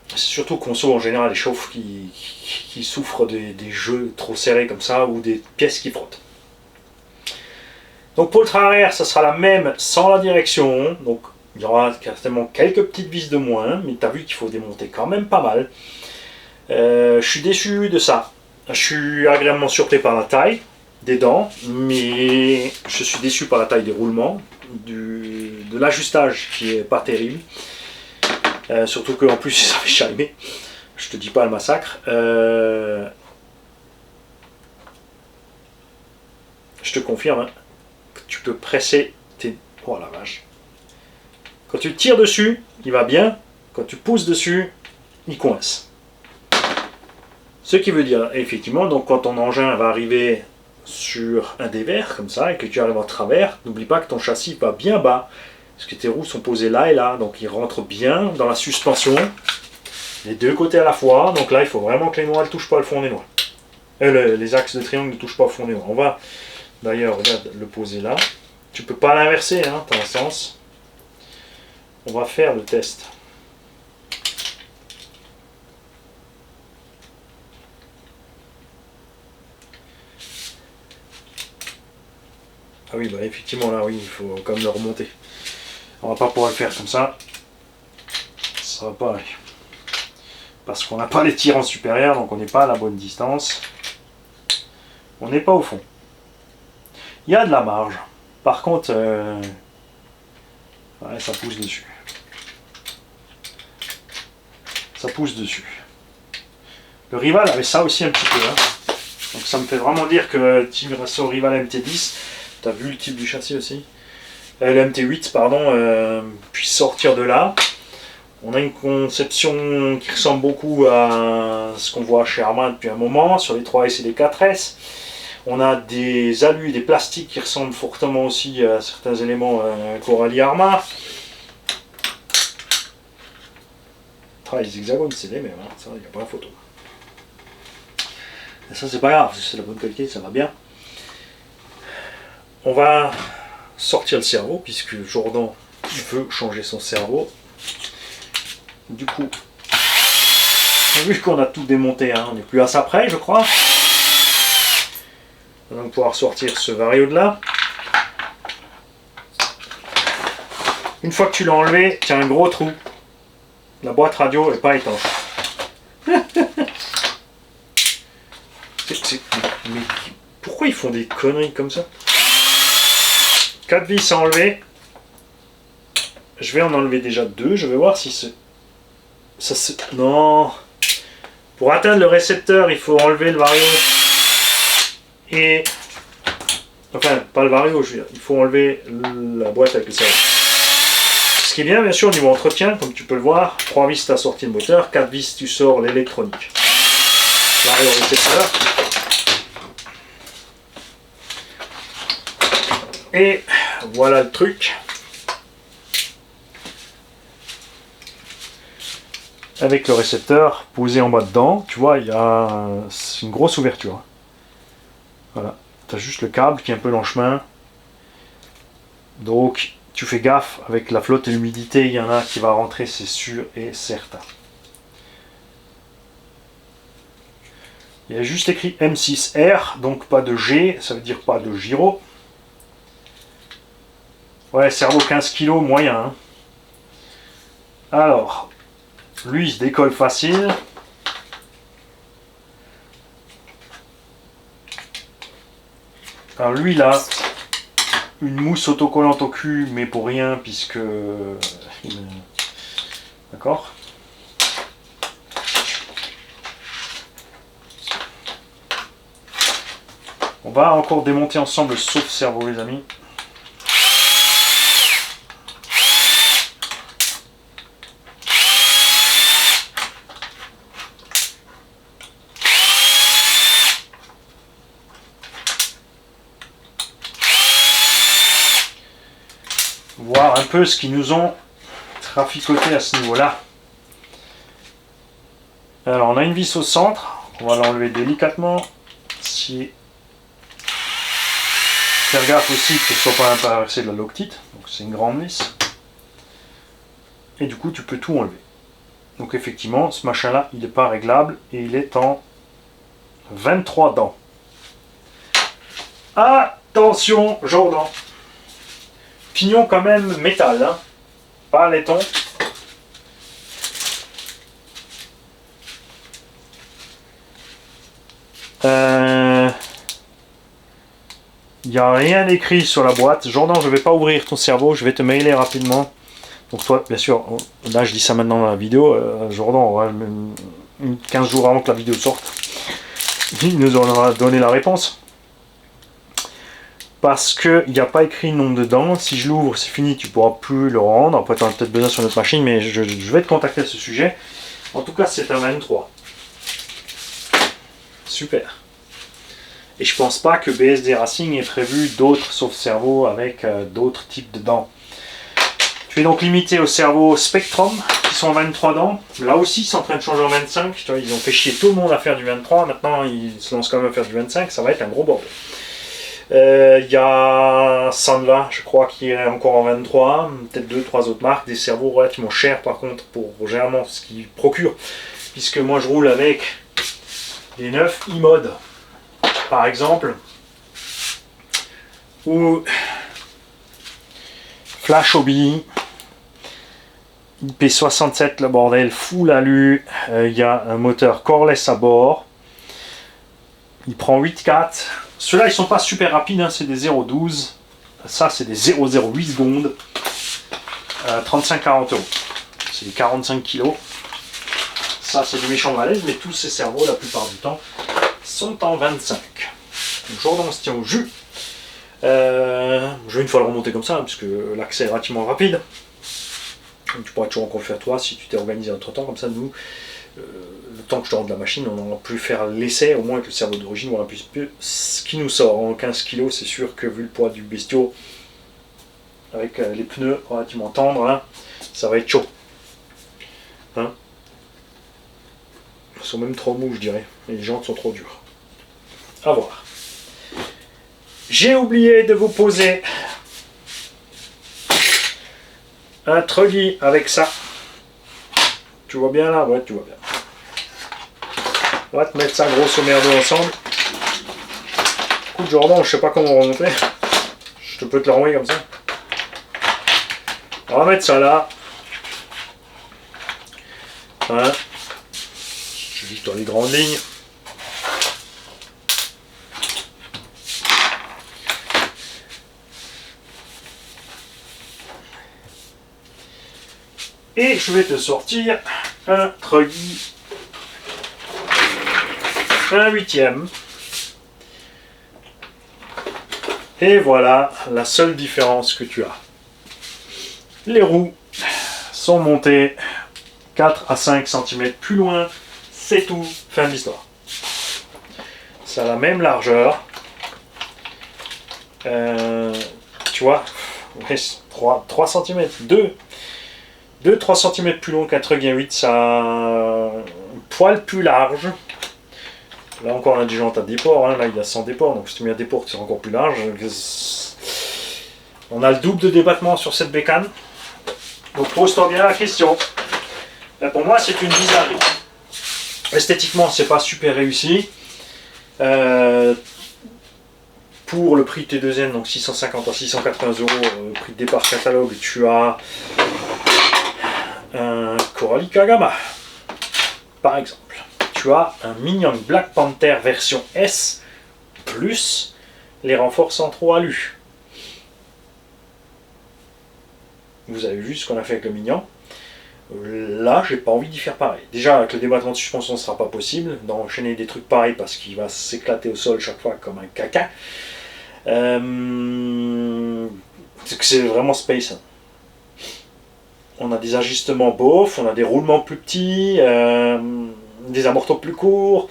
Speaker 1: C'est surtout conso en général, les chauffes qui souffrent des jeux trop serrés comme ça ou des pièces qui frottent. Donc pour le train arrière, ça sera la même sans la direction. Donc il y aura certainement quelques petites vis de moins, mais tu as vu qu'il faut démonter quand même pas mal. Je suis déçu de ça. Je suis agréablement surpris par la taille des dents, mais je suis déçu par la taille des roulements, de l'ajustage qui est pas terrible. Surtout qu'en plus ça fait chimer. Je te dis pas le massacre. Je te confirme hein, que tu peux presser tes... Oh la vache. Quand tu tires dessus, il va bien. Quand tu pousses dessus, il coince. Ce qui veut dire, effectivement, donc quand ton engin va arriver sur un dévers comme ça et que tu arrives en travers, n'oublie pas que ton châssis va bien bas. Parce que tes roues sont posées là et là, donc ils rentrent bien dans la suspension. Les deux côtés à la fois, donc là il faut vraiment que les noix ne touchent pas le fond des noix. Les axes de triangle ne touchent pas au fond des noix. On va d'ailleurs, regarde, le poser là. Tu peux pas l'inverser, hein, dans un sens. On va faire le test. Ah oui, bah effectivement là, oui, il faut quand même le remonter. On va pas pouvoir le faire comme ça. Ça va pas aller. Parce qu'on n'a pas les tirants supérieurs, donc on n'est pas à la bonne distance. On n'est pas au fond. Il y a de la marge. Par contre, ouais, ça pousse dessus. Ça pousse dessus. Le Rival avait ça aussi un petit peu. Hein. Donc ça me fait vraiment dire que grâce au Rival MT10, tu as vu le type du châssis aussi, le MT8 pardon, puisse sortir de là. On a une conception qui ressemble beaucoup à ce qu'on voit chez Arma depuis un moment, sur les 3S et les 4S. On a des alus, des plastiques qui ressemblent fortement aussi à certains éléments Coralie Arma. Les hexagones, c'est les mêmes, hein. Ça, il n'y a pas la photo. Et ça, c'est pas grave, c'est la bonne qualité, ça va bien. On va sortir le cerveau, puisque Jourdan veut changer son cerveau. Du coup, vu qu'on a tout démonté, hein, on n'est plus à ça près, je crois. On va pouvoir sortir ce vario de là. Une fois que tu l'as enlevé, tu as un gros trou. La boîte radio n'est pas étanche. Mais pourquoi ils font des conneries comme ça? 4 vis à enlever. Je vais en enlever déjà 2. Je vais voir si ça se... Non. Pour atteindre le récepteur, il faut enlever le vario. Et... Enfin, pas le vario, je veux dire. Il faut enlever la boîte avec le cerveau. Ce qui est bien sûr au niveau entretien, comme tu peux le voir, 3 vis tu as sorti le moteur, 4 vis tu sors l'électronique. Vario récepteur. Et voilà le truc. Avec le récepteur posé en bas dedans, tu vois, il y a une grosse ouverture. Voilà, tu as juste le câble qui est un peu dans le chemin. Donc, tu fais gaffe, avec la flotte et l'humidité, il y en a qui va rentrer, c'est sûr et certain. Il y a juste écrit M6R, donc pas de G, ça veut dire pas de gyro. Ouais, cerveau 15 kg moyen. Hein. Alors, lui il se décolle facile. Alors lui là, une mousse autocollante au cul, mais pour rien, puisque... D'accord. On va encore démonter ensemble le sauf-cerveau, les amis. Voir un peu ce qu'ils nous ont traficoté à ce niveau-là. Alors, on a une vis au centre. On va l'enlever délicatement. Si faire gaffe aussi que ce ne soit pas traversé de la loctite. Donc c'est une grande vis. Et du coup, tu peux tout enlever. Donc effectivement, ce machin-là, il n'est pas réglable et il est en 23 dents. Attention, Jordan. Pignon quand même métal, hein. Pas laiton. Il n'y a rien écrit sur la boîte. Jordan, je ne vais pas ouvrir ton cerveau, je vais te mailer rapidement. Donc toi, bien sûr, là je dis ça maintenant dans la vidéo, Jordan, 15 jours avant que la vidéo sorte, il nous aura donné la réponse. Parce qu'il n'y a pas écrit le nombre de dents. Si je l'ouvre, c'est fini, tu ne pourras plus le rendre. Après, tu en as peut-être besoin sur notre machine, mais je vais te contacter à ce sujet. En tout cas, c'est un 23. Super. Et je pense pas que BSD Racing ait prévu d'autres sauve-cerveau avec d'autres types de dents. Tu es donc limité au cerveau Spectrum, qui sont 23 dents. Là aussi, ils sont en train de changer en 25. Tu vois, ils ont fait chier tout le monde à faire du 23. Maintenant, ils se lancent quand même à faire du 25. Ça va être un gros bordel. Il y a Sanva, je crois, qui est encore en 23. Peut-être 2-3 autres marques. Des cerveaux relativement chers, par contre, pour généralement ce qu'ils procurent. Puisque moi, je roule avec les 9 e-mode, par exemple. Ou Flash Hobby. IP67, le bordel, full alu. Il y a un moteur cordless à bord. Il prend 8,4. Ceux-là, ils sont pas super rapides, hein, c'est des 0,12. Ça, c'est des 0,08 secondes. 35-40 €. C'est des 45 kg. Ça, c'est du méchant malaise, mais tous ces cerveaux, la plupart du temps, sont en 25. Donc, Jordan, on se tient au jus. Je vais une fois le remonter comme ça, hein, puisque l'accès est relativement rapide. Donc, tu pourras toujours encore le faire toi si tu t'es organisé entre temps. Comme ça, nous, le temps que je te rende la machine, on aura pu faire l'essai, au moins avec le cerveau d'origine, on aura pu ce qui nous sort. En 15 kg, c'est sûr que vu le poids du bestiau, avec les pneus relativement tendres, hein, ça va être chaud. Hein, ils sont même trop mous, je dirais. Et les jantes sont trop dures. À voir. J'ai oublié de vous poser un truggy avec ça. Tu vois bien là? Ouais, tu vois bien. On va te mettre ça grosso merdo ensemble. Écoute, Jordan, je sais pas comment remonter. Je te peux te le renvoyer comme ça. On va mettre ça là. Voilà. Je dis dans les grandes lignes. Et je vais te sortir un truggy, un 8e. Et voilà la seule différence que tu as. Les roues sont montées 4 à 5 cm plus loin. C'est tout, fin de l'histoire. Ça a la même largeur. Tu vois, 3 cm, 2-3 cm plus long qu'un truggy 8, ça a un poil plus large. Là encore, on a des jantes à déport, hein. Là il a 100 déports, donc si tu mets un déport qui sera encore plus large. On a le double de débattement sur cette bécane. Donc pose-toi bien la question. Là, pour moi, c'est une bizarrerie. Esthétiquement, c'est pas super réussi. Pour le prix T2N, donc 650 à 680 €, prix de départ catalogue, tu as un Coralie Kagama, par exemple. Tu as un Minion Black Panther version S, plus les renforts centraux alu. Vous avez vu ce qu'on a fait avec le Minion. Là, j'ai pas envie d'y faire pareil. Déjà, avec le débattement de suspension, ce sera pas possible d'enchaîner des trucs pareils parce qu'il va s'éclater au sol chaque fois comme un caca. C'est vraiment space. Hein. On a des ajustements beaufs, on a des roulements plus petits, des amortos plus courts.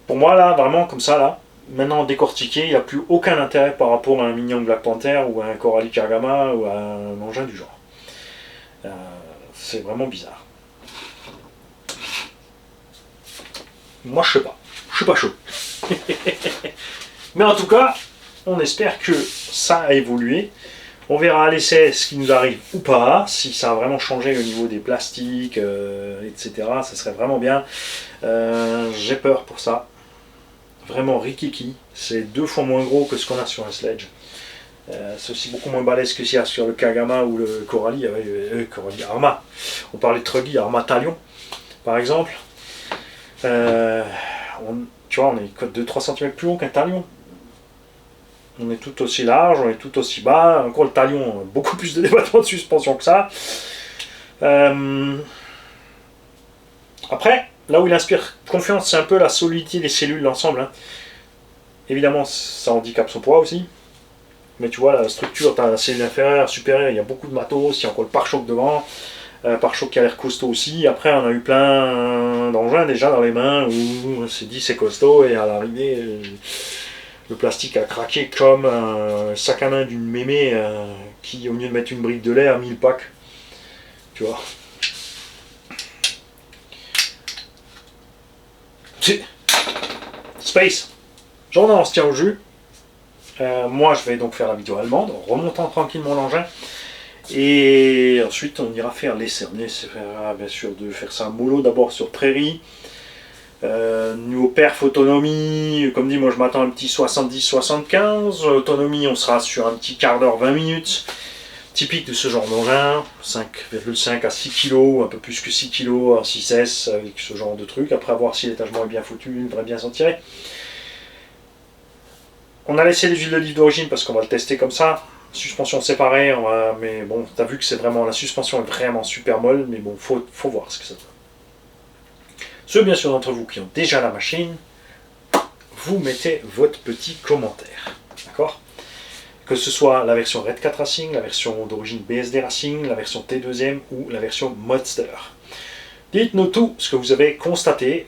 Speaker 1: Pour moi, là, vraiment, comme ça, là, maintenant décortiqué, il n'y a plus aucun intérêt par rapport à un Minion Black Panther ou à un Coralie Kagama ou à un engin du genre. C'est vraiment bizarre. Moi, je sais pas. Je suis pas chaud. Mais en tout cas, On espère que ça a évolué. On verra à l'essai ce qui nous arrive ou pas, si ça a vraiment changé au niveau des plastiques, etc. Ça serait vraiment bien. J'ai peur pour ça. Vraiment rikiki. C'est 2 fois moins gros que ce qu'on a sur un Sledge. C'est aussi beaucoup moins balèze que s'il y a sur le Kagama ou le Coralie. Coralie Arma. On parlait de Truggy, Arma Talion, par exemple. Tu vois, on est 2-3 cm plus haut qu'un Talion. On est tout aussi large, on est tout aussi bas. Encore le Talion, beaucoup plus de débattement de suspension que ça. Après, là où il inspire confiance, c'est un peu la solidité des cellules, l'ensemble. Hein. Évidemment, ça handicape son poids aussi. Mais tu vois, la structure, tu as la cellule inférieure, supérieure, il y a beaucoup de matos. Il y a encore le pare-choc devant. Pare-choc qui a l'air costaud aussi. Après, on a eu plein d'engins déjà dans les mains où on s'est dit c'est costaud. Et à l'arrivée, le plastique a craqué comme un sac à main d'une mémé qui, au lieu de mettre une brique de lait, a mis le pack. Tu vois. Space. On se tient au jus. Moi, je vais donc faire la vidéo allemande, en remontant tranquillement l'engin. Et ensuite, on ira faire l'essai. On essaiera bien sûr de faire ça mollo d'abord sur prairie. Niveau perf, autonomie, comme dit, moi je m'attends à un petit 70-75. Autonomie, on sera sur un petit quart d'heure, 20 minutes. Typique de ce genre d'engin, 5,5 à 6 kg, un peu plus que 6 kg à 6S avec ce genre de truc. Après, voir si l'étagement est bien foutu, il devrait bien s'en tirer. On a laissé les huiles d'olive d'origine parce qu'on va le tester comme ça. Suspension séparée, mais bon, t'as vu que c'est vraiment, la suspension est vraiment super molle, mais bon, faut voir ce que ça donne. Ceux bien sûr d'entre vous qui ont déjà la machine, vous mettez votre petit commentaire, d'accord? Que ce soit la version Red 4 Racing, la version d'origine BSD Racing, la version T2M ou la version Modster. Dites-nous tout ce que vous avez constaté,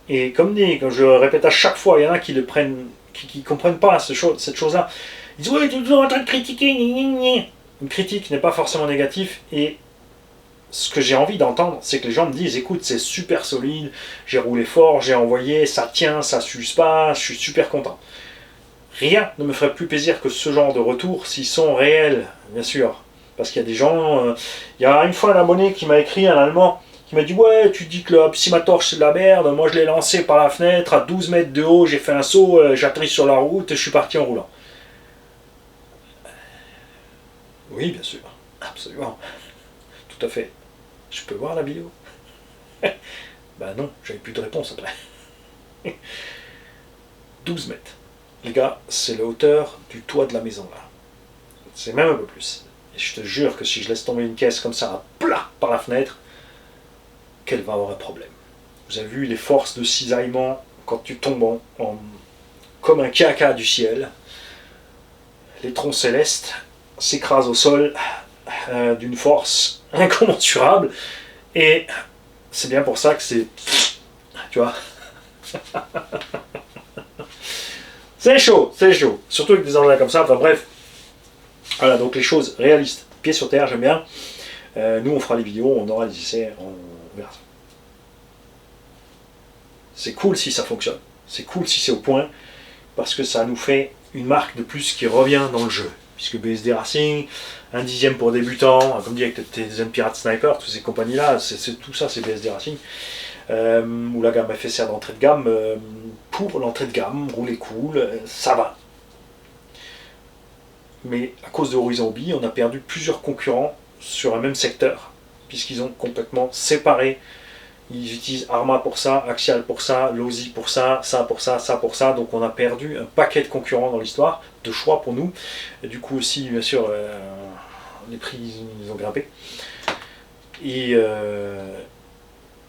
Speaker 1: et comme je répète à chaque fois, il y en a qui le prennent, qui comprennent pas cette chose-là. Ils disent, ouais, tu es toujours en train de critiquer, Une critique n'est pas forcément négative, et ce que j'ai envie d'entendre, c'est que les gens me disent, écoute, c'est super solide, j'ai roulé fort, j'ai envoyé, ça tient, ça s'use pas, je suis super content. Rien ne me ferait plus plaisir que ce genre de retours, s'ils sont réels, bien sûr. Parce qu'il y a des gens, il y a une fois un abonné qui m'a écrit, un Allemand, qui m'a dit, ouais, tu dis que le Psymatorch c'est de la merde, moi je l'ai lancé par la fenêtre, à 12 mètres de haut, j'ai fait un saut, j'atterris sur la route et je suis parti en roulant. Oui, bien sûr, absolument, tout à fait. Je peux voir la vidéo? Ben non, j'avais plus de réponse après. 12 mètres. Les gars, c'est la hauteur du toit de la maison là. C'est même un peu plus. Et je te jure que si je laisse tomber une caisse comme ça, à plat par la fenêtre, qu'elle va avoir un problème. Vous avez vu les forces de cisaillement quand tu tombes comme un caca du ciel. Les troncs célestes s'écrasent au sol d'une force incommensurable. Et c'est bien pour ça que c'est... Tu vois. C'est chaud, c'est chaud. Surtout avec des engins comme ça. Enfin bref. Voilà, donc les choses réalistes. Pieds sur terre, j'aime bien. Nous, on fera les vidéos, on aura les essais, on verra. C'est cool si ça fonctionne. C'est cool si c'est au point. Parce que ça nous fait une marque de plus qui revient dans le jeu. Puisque BSD Racing, un dixième pour débutants, comme dit avec TZM Pirate Sniper, toutes ces compagnies-là, tout ça c'est BSD Racing. Ou la gamme FSR d'entrée de gamme, pour l'entrée de gamme, rouler cool, ça va. Mais à cause de Horizon Hobby, on a perdu plusieurs concurrents sur un même secteur, puisqu'ils ont complètement séparé. Ils utilisent Arma pour ça, Axial pour ça, Losi pour ça, ça pour ça, ça pour ça. Donc on a perdu un paquet de concurrents dans l'histoire, de choix pour nous. Et du coup aussi, bien sûr, les prix ils ont grimpé. Et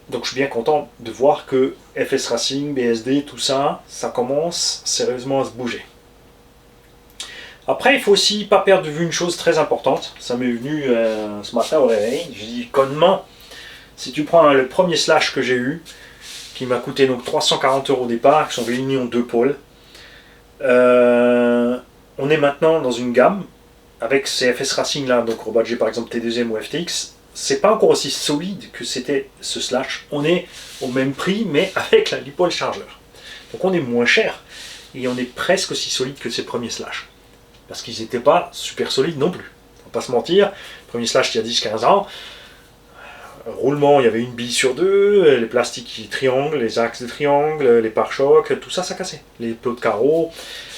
Speaker 1: donc je suis bien content de voir que FS Racing, BSD, tout ça, ça commence sérieusement à se bouger. Après, il faut aussi pas perdre de vue une chose très importante. Ça m'est venu ce matin au réveil. Je dis connement. Si tu prends le premier slash que j'ai eu, qui m'a coûté donc 340 € au départ, qui sont réunis en 2 pôles, on est maintenant dans une gamme avec ces FS Racing là, donc rebadgé par exemple T2M ou FTX. C'est pas encore aussi solide que c'était ce slash. On est au même prix, mais avec la dipole chargeur. Donc on est moins cher. et on est presque aussi solide que ses premiers Slash. Parce qu'ils n'étaient pas super solides non plus. On va pas se mentir, premier Slash il y a 10-15 ans, roulement il y avait une bille sur deux, les plastiques triangles, les axes de triangle, les pare-chocs, tout ça cassait. Les plots de carreaux.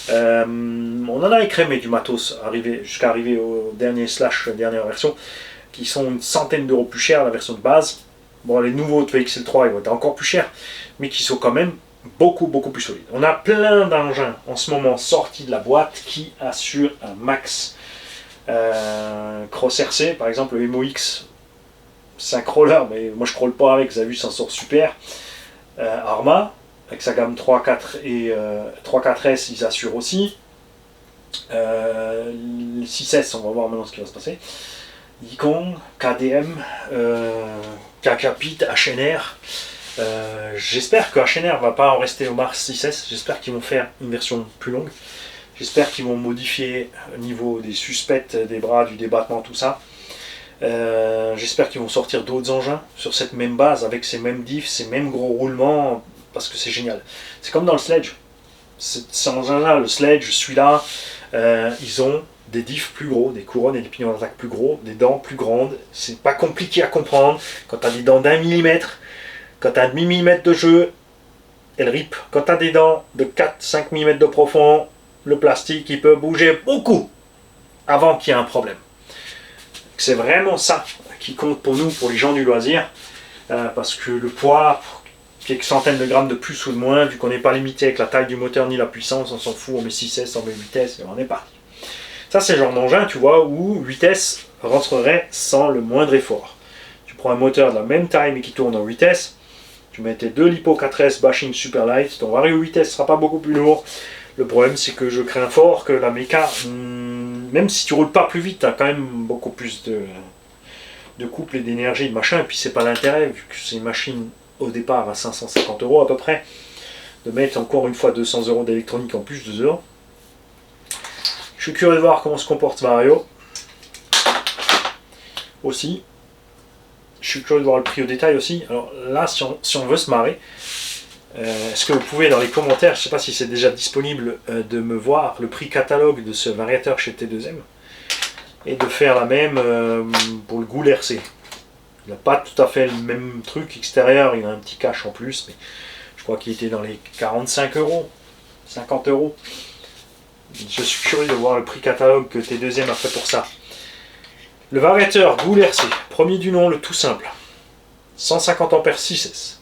Speaker 1: On en a écrémé du matos jusqu'à arriver au dernier Slash, dernière version, qui sont une centaine d'euros plus chers, la version de base. Bon, les nouveaux de VXL3 ils vont être encore plus chers, mais qui sont quand même beaucoup plus solides. On a plein d'engins en ce moment sortis de la boîte qui assurent un max. Cross RC, par exemple, le MOX, c'est un crawler, mais moi je crawl pas avec, vous avez vu, ça s'en sort super. Arma, avec sa gamme 3, 4 et 3, 4S, ils assurent aussi. Le 6S, on va voir maintenant ce qui va se passer. Yikon, KDM, Kakapit, HNR. J'espère que HNR va pas en rester au Mars 6S, j'espère qu'ils vont faire une version plus longue. J'espère qu'ils vont modifier au niveau des suspects, des bras, du débattement, tout ça. J'espère qu'ils vont sortir d'autres engins sur cette même base, avec ces mêmes diffs, ces mêmes gros roulements, parce que c'est génial. C'est comme dans le sledge. Ces engins-là, le sledge, celui-là, ils ont des diffs plus gros, des couronnes et des pignons d'attaque plus gros, des dents plus grandes. C'est pas compliqué à comprendre. Quand tu as des dents d'1 millimètre, quand tu as un demi-millimètre de jeu, elle rip. Quand tu as des dents de 4-5 mm de profond, le plastique il peut bouger beaucoup avant qu'il y ait un problème. C'est vraiment ça qui compte pour nous, pour les gens du loisir, parce que le poids, quelques centaines de grammes de plus ou de moins, vu qu'on n'est pas limité avec la taille du moteur ni la puissance, on s'en fout, on met 6S, on met 8S et on est parti. Ça c'est le genre d'engin, tu vois, où 8S rentrerait sans le moindre effort. Tu prends un moteur de la même taille mais qui tourne en 8S, tu mets tes deux Lipo 4S Bashing Super Light, ton Vario 8S sera pas beaucoup plus lourd. Le problème c'est que je crains fort que la méca, même si tu roules pas plus vite, tu as quand même beaucoup plus de couple et d'énergie, de machin, et puis c'est pas l'intérêt, vu que c'est une machine au départ à 550 € à peu près, de mettre encore une fois 200 € d'électronique en plus dedans. Je suis curieux de voir comment se comporte Vario. Aussi. Je suis curieux de voir le prix au détail aussi. Alors là, si on veut se marrer, est-ce que vous pouvez dans les commentaires, je ne sais pas si c'est déjà disponible, de me voir le prix catalogue de ce variateur chez T2M et de faire la même pour le Goul RC. Il n'a pas tout à fait le même truc extérieur, il a un petit cache en plus, mais je crois qu'il était dans les 45 €, 50 €. Je suis curieux de voir le prix catalogue que T2M a fait pour ça. Le variateur Goul RC, premier du nom, le tout simple, 150 A 6S,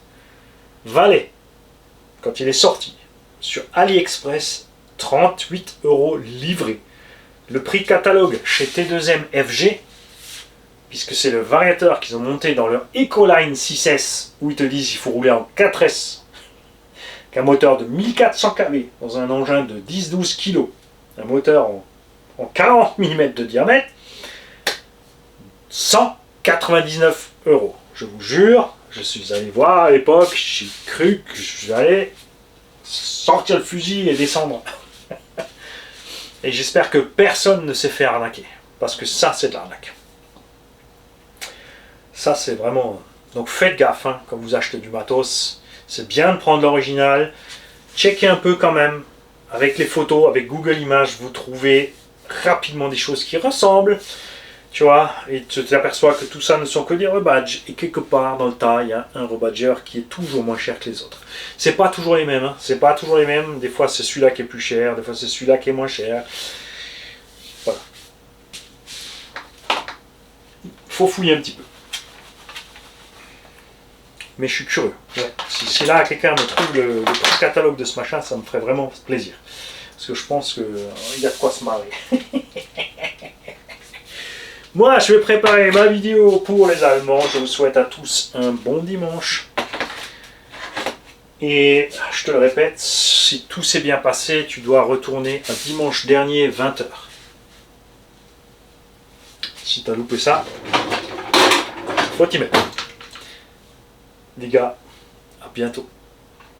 Speaker 1: valait, quand il est sorti, sur AliExpress, 38 € livré. Le prix catalogue chez T2M FG, puisque c'est le variateur qu'ils ont monté dans leur Ecoline 6S, où ils te disent qu'il faut rouler en 4S, qu'un moteur de 1400 kW dans un engin de 10-12 kg, un moteur en 40 mm de diamètre, 199 €. Je vous jure, je suis allé voir à l'époque, j'ai cru que j'allais sortir le fusil et descendre. Et j'espère que personne ne s'est fait arnaquer, parce que ça c'est de l'arnaque. Ça c'est vraiment... Donc faites gaffe hein, quand vous achetez du matos, c'est bien de prendre l'original, checkez un peu quand même, avec les photos, avec Google Images, vous trouvez rapidement des choses qui ressemblent, tu vois, et tu t'aperçois que tout ça ne sont que des rebadges, et quelque part dans le tas, il y a un rebadgeur qui est toujours moins cher que les autres. C'est pas toujours les mêmes, hein. C'est pas toujours les mêmes, des fois c'est celui-là qui est plus cher, des fois c'est celui-là qui est moins cher. Voilà. Faut fouiller un petit peu. Mais je suis curieux. Ouais. Si là quelqu'un me trouve le prix catalogue de ce machin, ça me ferait vraiment plaisir. Parce que je pense qu'il y a de quoi se marrer. Moi, je vais préparer ma vidéo pour les Allemands. Je vous souhaite à tous un bon dimanche. Et je te le répète, si tout s'est bien passé, tu dois retourner un dimanche dernier 20 h. Si tu as loupé ça, faut t'y mettre. Les gars, à bientôt.